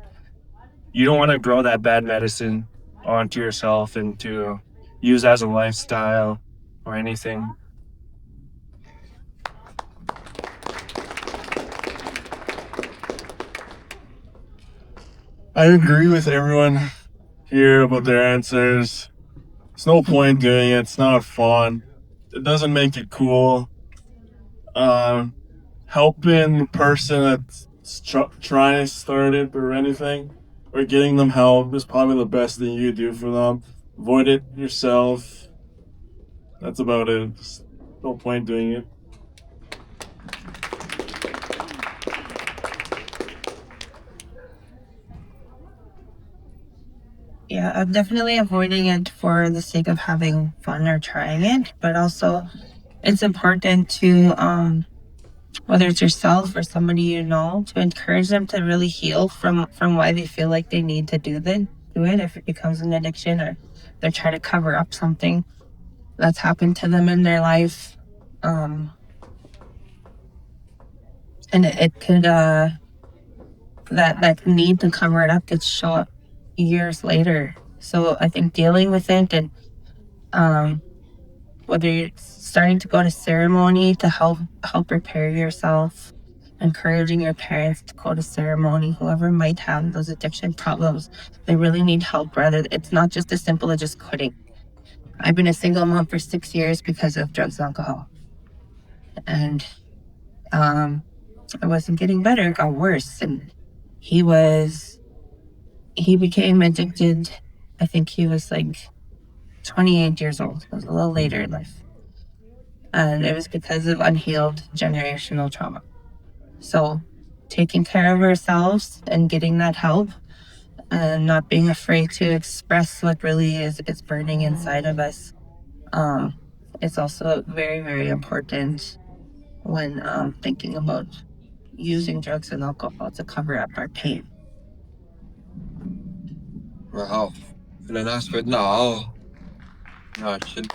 you don't want to grow that bad medicine onto yourself and to use as a lifestyle or anything. I agree with everyone here about their answers. There's no point doing it. It's not fun. It doesn't make it cool. Helping the person that's trying to start it or anything, or getting them help is probably the best thing you do for them. Avoid it yourself. That's about it. There's no point doing it. Yeah, I'm definitely avoiding it for the sake of having fun or trying it, but also it's important to whether it's yourself or somebody you know, to encourage them to really heal from why they feel like they need to do it if it becomes an addiction or they're trying to cover up something that's happened to them in their life. And it could that need to cover it up could show up years later. So I think dealing with it and whether you're starting to go to ceremony to help prepare yourself, encouraging your parents to go to ceremony, whoever might have those addiction problems, they really need help. Rather, it's not just as simple as just quitting. I've been a single mom for 6 years because of drugs and alcohol, and I wasn't getting better; it got worse. And he became addicted. I think he was like 28 years old. It was a little later in life. And it was because of unhealed generational trauma. So taking care of ourselves and getting that help and not being afraid to express what really is burning inside of us. It's also very, very important when thinking about using drugs and alcohol to cover up our pain. Wow. För last but now. Shit.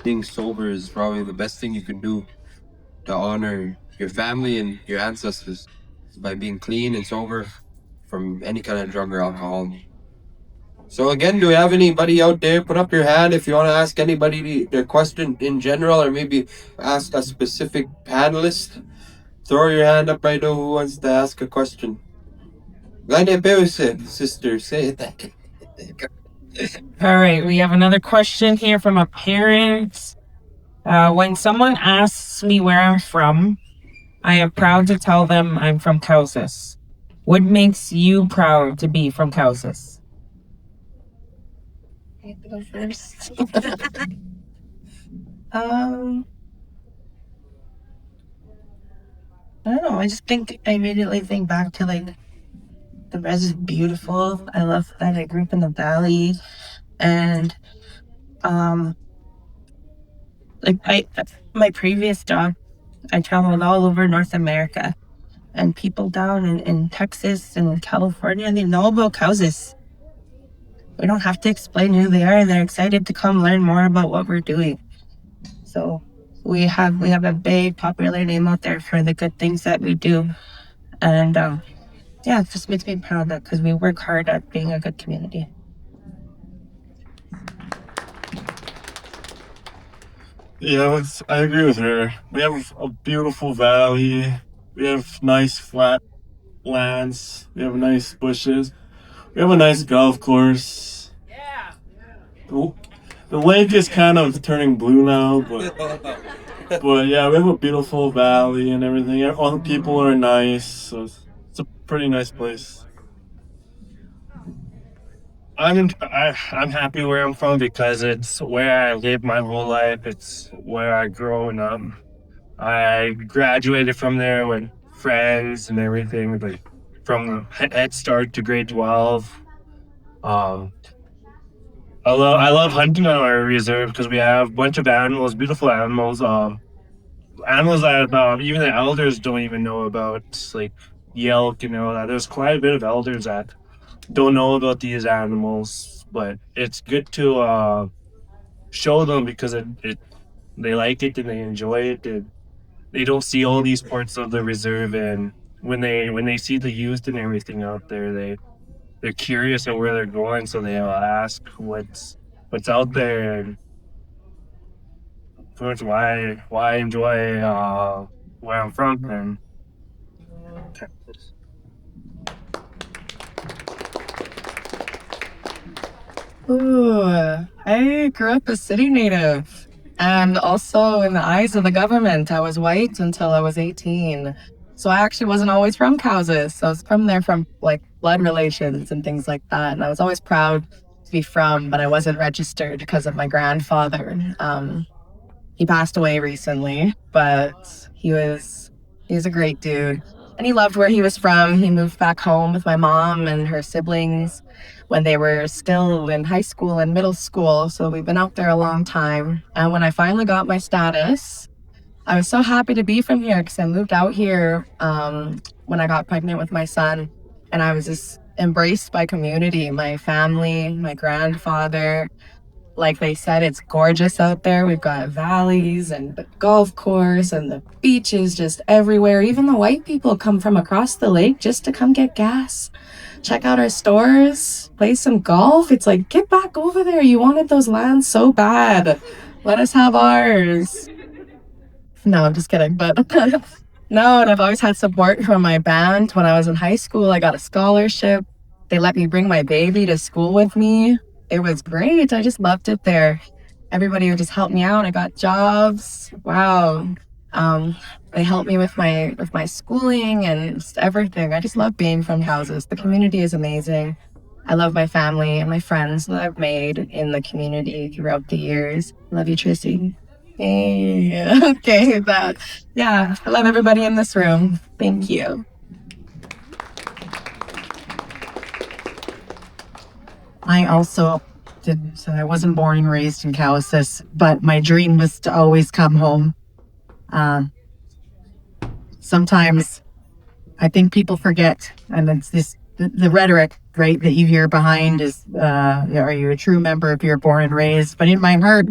Being sober is probably the best thing you can do to honor your family and your ancestors by being clean and sober from any kind of drug or alcohol. So again, do we have anybody out there? Put up your hand if you want to ask anybody their question in general, or maybe ask a specific panelist. Throw your hand up right now. Who wants to ask a question? Sister, say it. All right, we have another question here from a parent. When someone asks me where I'm from, I am proud to tell them I'm from Cowessess. What makes you proud to be from Cowessess? I go first. I don't know. I immediately think back to like the res is beautiful. I love that I grew up in the valley, and my previous job, I traveled all over North America, and people down in Texas and California, they know about Cowessess. We don't have to explain who they are, and they're excited to come learn more about what we're doing. So we have a big popular name out there for the good things that we do, and yeah, it just makes me proud that because we work hard at being a good community. Yeah, I agree with her. We have a beautiful valley. We have nice flat lands. We have nice bushes. We have a nice golf course. Yeah. The lake is kind of turning blue now, but yeah, we have a beautiful valley and everything. All the people are nice, so it's a pretty nice place. I'm happy where I'm from because it's where I lived my whole life. It's where I grown up. I graduated from there with friends and everything, like from Head Start to grade 12. I love hunting on our reserve because we have a bunch of animals, beautiful animals. Animals that even the elders don't even know about, like the elk. You know that there's quite a bit of elders that don't know about these animals, but it's good to show them because they like it and they enjoy it, and they don't see all these parts of the reserve. And when they see the youth and everything out there, they're curious of where they're going, so they'll ask what's out there, and pretty much why I enjoy where I'm from. And Ooh, I grew up a city native. And also, in the eyes of the government, I was white until I was 18. So I actually wasn't always from Cowessess. I was from there from like blood relations and things like that. And I was always proud to be from, but I wasn't registered because of my grandfather. He passed away recently, but he was a great dude. And he loved where he was from. He moved back home with my mom and her siblings when they were still in high school and middle school. So we've been out there a long time. And when I finally got my status, I was so happy to be from here because I moved out here when I got pregnant with my son. And I was just embraced by community, my family, my grandfather. Like they said, it's gorgeous out there. We've got valleys and the golf course and the beaches just everywhere. Even the white people come from across the lake just to come get gas, check out our stores, play some golf. It's like, get back over there. You wanted those lands so bad. Let us have ours. No, I'm just kidding. But no, and I've always had support from my band. When I was in high school, I got a scholarship. They let me bring my baby to school with me. It was great. I just loved it there. Everybody would just help me out. I got jobs. Wow. They helped me with my schooling and just everything. I just love being from Cowessess. The community is amazing. I love my family and my friends that I've made in the community throughout the years. Love you, Tracy. Hey. Okay, that. Yeah, I love everybody in this room. Thank you. I also didn't, so I wasn't born and raised in Cowessess, but my dream was to always come home. Sometimes I think people forget, and it's this, the rhetoric, right, that you hear behind is, are you a true member if you're born and raised? But in my heart,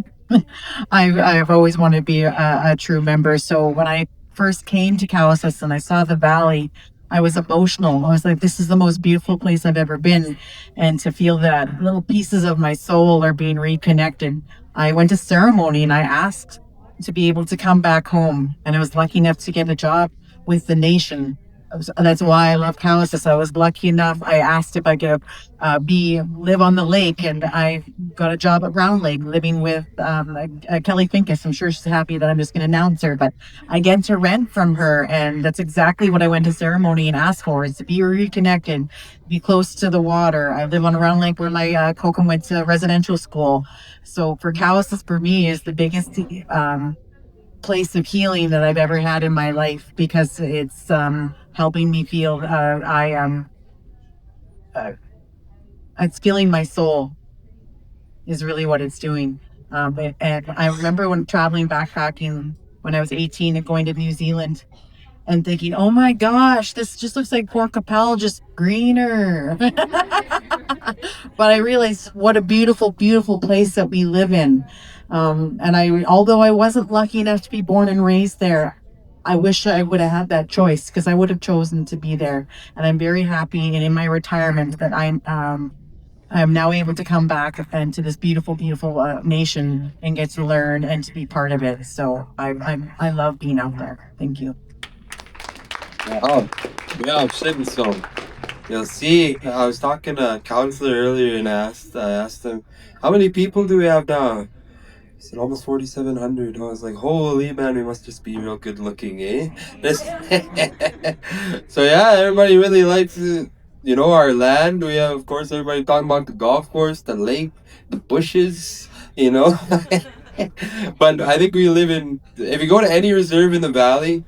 I've always wanted to be a true member. So when I first came to Cowessess and I saw the valley, I was emotional. I was like, this is the most beautiful place I've ever been. And to feel that little pieces of my soul are being reconnected. I went to ceremony and I asked to be able to come back home. And I was lucky enough to get a job with the nation. That's why I love Cowessess. I was lucky enough. I asked if I could live on the lake, and I got a job at Round Lake, living with Kelly Finkus. I'm sure she's happy that I'm just going to announce her, but I get to rent from her, and that's exactly what I went to ceremony and asked for: is to be reconnected, be close to the water. I live on Round Lake where my Coco went to residential school. So for Cowessess, for me, is the biggest place of healing that I've ever had in my life, because it's helping me feel it's feeling my soul is really what it's doing. And I remember when traveling backpacking when I was 18 and going to New Zealand and thinking, oh my gosh, this just looks like Port Capel, just greener. But I realized what a beautiful, beautiful place that we live in. And although I wasn't lucky enough to be born and raised there, I wish I would have had that choice, because I would have chosen to be there. And I'm very happy, and in my retirement, that I'm now able to come back and to this beautiful, beautiful nation and get to learn and to be part of it. So I love being out there. Thank you. Oh, yeah, shit. So, you'll see, I was talking to a counselor earlier and I asked him, how many people do we have now? He said almost 4,700. I was like, holy man, we must just be real good looking, eh? So yeah, everybody really likes, our land. We have, of course, everybody talking about the golf course, the lake, the bushes, But I think we live if you go to any reserve in the valley,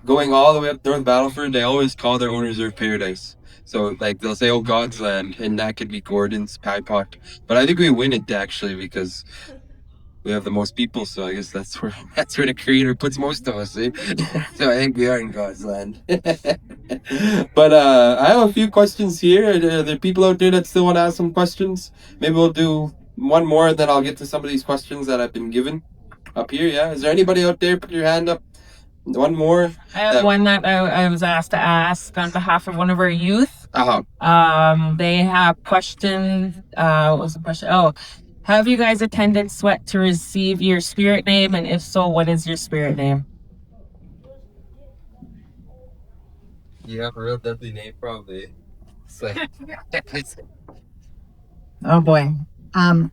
going all the way up North Battleford, they always call their own reserve paradise. So, like, they'll say, oh, God's land, and that could be Gordon's, Pipot. But I think we win it, actually, because we have the most people, so I guess that's where the Creator puts most of us, eh? So I think we are in God's land. But I have a few questions here. Are there people out there that still want to ask some questions? Maybe we'll do one more, and then I'll get to some of these questions that I've been given up here, yeah? Is there anybody out there? Put your hand up. One more. I have one that I was asked to ask on behalf of one of our youth. They have questions. What was the question? Oh, have you guys attended Sweat to receive your spirit name? And if so, what is your spirit name? You have a real deadly name, probably. It's like, Oh boy.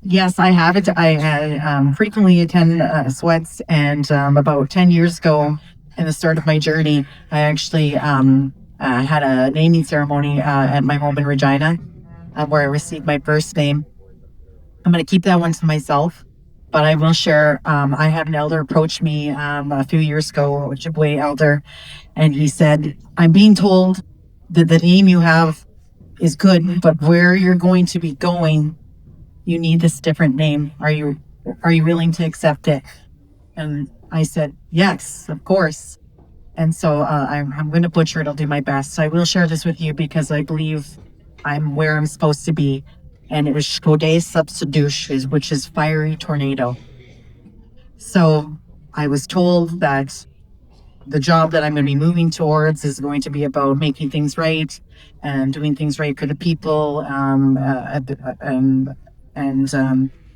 Yes, I have it. I frequently attend sweats, and about 10 years ago, in the start of my journey, I actually had a naming ceremony at my home in Regina, where I received my first name. I'm going to keep that one to myself, but I will share. I had an elder approach me a few years ago, a Ojibwe elder, and he said, "I'm being told that the name you have is good, but where you're going to be going, you need this different name. Are you willing to accept it?" And I said, "Yes, of course." And so I'm going to butcher it. I'll do my best. So I will share this with you because I believe I'm where I'm supposed to be. And it was Shkodé Subsidouche, which is fiery tornado. So I was told that the job that I'm going to be moving towards is going to be about making things right and doing things right for the people, and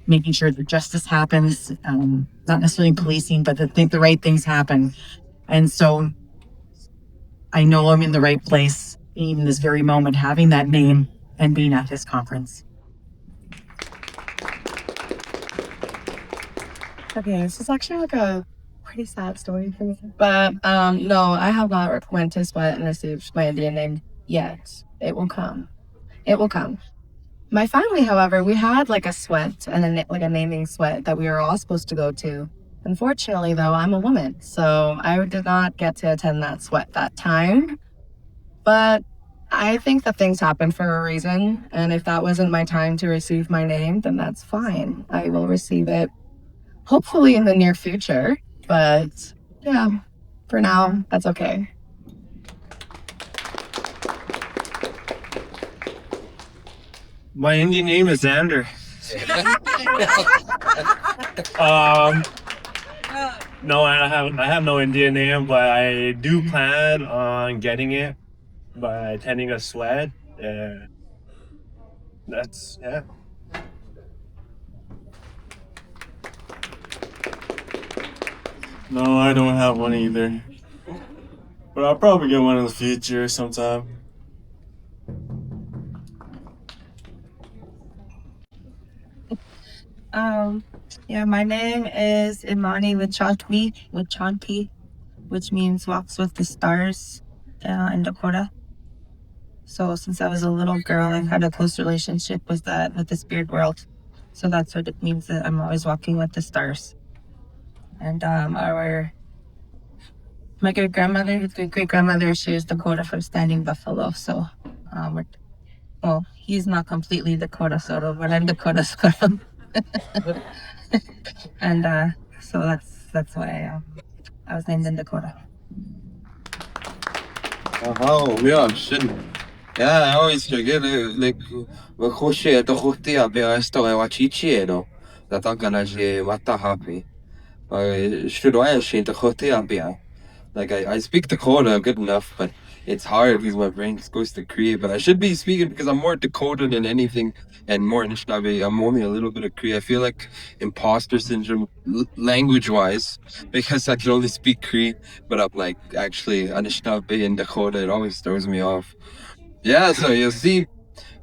making sure that justice happens, not necessarily policing, but the right things happen. And so I know I'm in the right place, even this very moment, having that name and being at this conference. Okay, this is actually like a pretty sad story for me. But no, I have not went to Sweat and received my Indian name yet. It will come. It will come. My family, however, we had like a sweat and a naming sweat that we were all supposed to go to. Unfortunately, though, I'm a woman, so I did not get to attend that sweat that time. But I think that things happen for a reason, and if that wasn't my time to receive my name, then that's fine. I will receive it hopefully in the near future, but yeah, for now, that's okay. My Indian name is Xander. No, I have no Indian name, but I do plan on getting it by attending a sweat. That's yeah. No, I don't have one either. But I'll probably get one in the future sometime. Yeah, my name is Imani Wichanpi, which means walks with the stars in Dakota. So since I was a little girl, I've had a close relationship with the spirit world. So that's what it means, that I'm always walking with the stars. And my great grandmother, she was Dakota from Standing Buffalo. So he's not completely Dakota Soto, but I'm Dakota Soto. And so that's why I was named in Dakota. Oh, yeah, shit. Yeah, I always forget it. Like, wakoshe to khote abe asto wachichi no. Tatangana je matahapi. Should I shit to khote abe? Like I speak Dakota good enough, but it's hard because my brain just goes to Cree. But I should be speaking because I'm more Dakota than anything, and more Anishinaabe. I'm only a little bit of Cree. I feel like imposter syndrome, language-wise, because I can only speak Cree. But I'm like actually Anishinaabe and Dakota. It always throws me off. Yeah, so you see,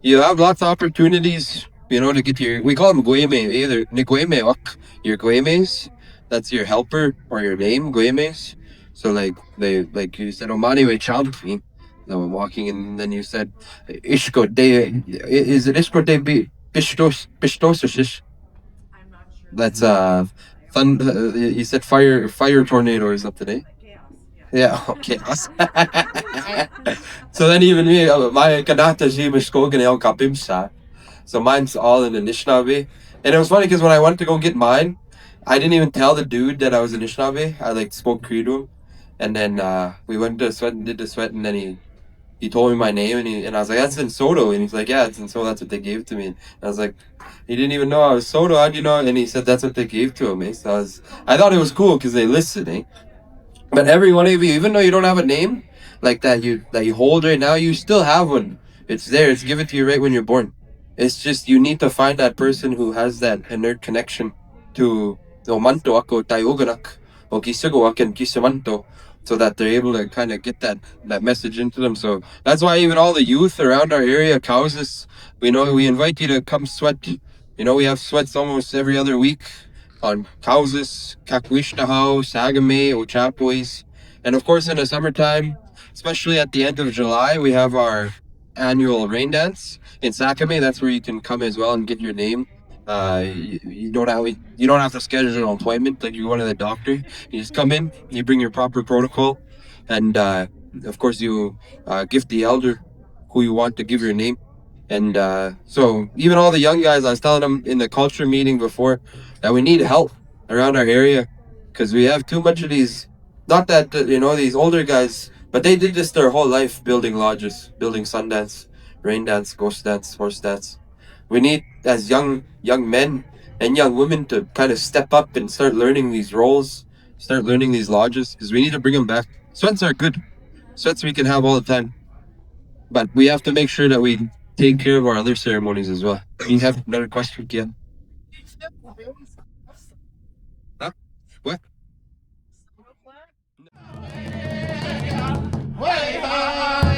you have lots of opportunities, to get we call them gueme, either Ngueme ok, your guemes, that's your helper or your name, guemes. So like you said, Omani we champi, walking, and then you said, Ishko de, is it Ishko de Bistosishish? That's, you said fire tornado or something, eh? Yeah, okay. So then even me, my kanata Jimishkogan El Kapimsa. So mine's all in Anishinaabe. And it was funny because when I went to go get mine, I didn't even tell the dude that I was Anishinaabe. I spoke Cree to him. And then we went to sweat and did the sweat, and then he told me my name, and I was like, that's in Soto. And he's like, yeah, it's in Soto, that's what they gave to me. And I was like, he didn't even know I was Soto, how'd you know? And he said that's what they gave to him. Eh? So I thought it was cool because they listened. Eh? But every one of you, even though you don't have a name like that you hold right now, you still have one It's there. It's given to you right when you're born. It's just you need to find that person who has that inert connection to o manto ako tayuganak o kisagawa ken kisamanto, so that they're able to kind of get that message into them. So that's why even all the youth around our area, Cowessess, we invite you to come sweat. We have sweats almost every other week on Cowessess, Kakwishnahow, Sagame, Ochapois. And of course in the summertime, especially at the end of July, we have our annual rain dance in Sakame. That's where you can come as well and get your name. You don't have to schedule an appointment like you're going to the doctor. You just come in, you bring your proper protocol, and of course you gift the elder who you want to give your name. And so even all the young guys, I was telling them in the culture meeting before that we need help around our area because we have too much of these. Not that these older guys, but they did this their whole life, building lodges, building sun dance, rain dance, ghost dance, horse dance. We need, as young men and young women, to kind of step up and start learning these roles, start learning these lodges, because we need to bring them back. Sweats are good. Sweats we can have all the time. But we have to make sure that we take care of our other ceremonies as well. You have another question, Kian? Huh? What? Way high,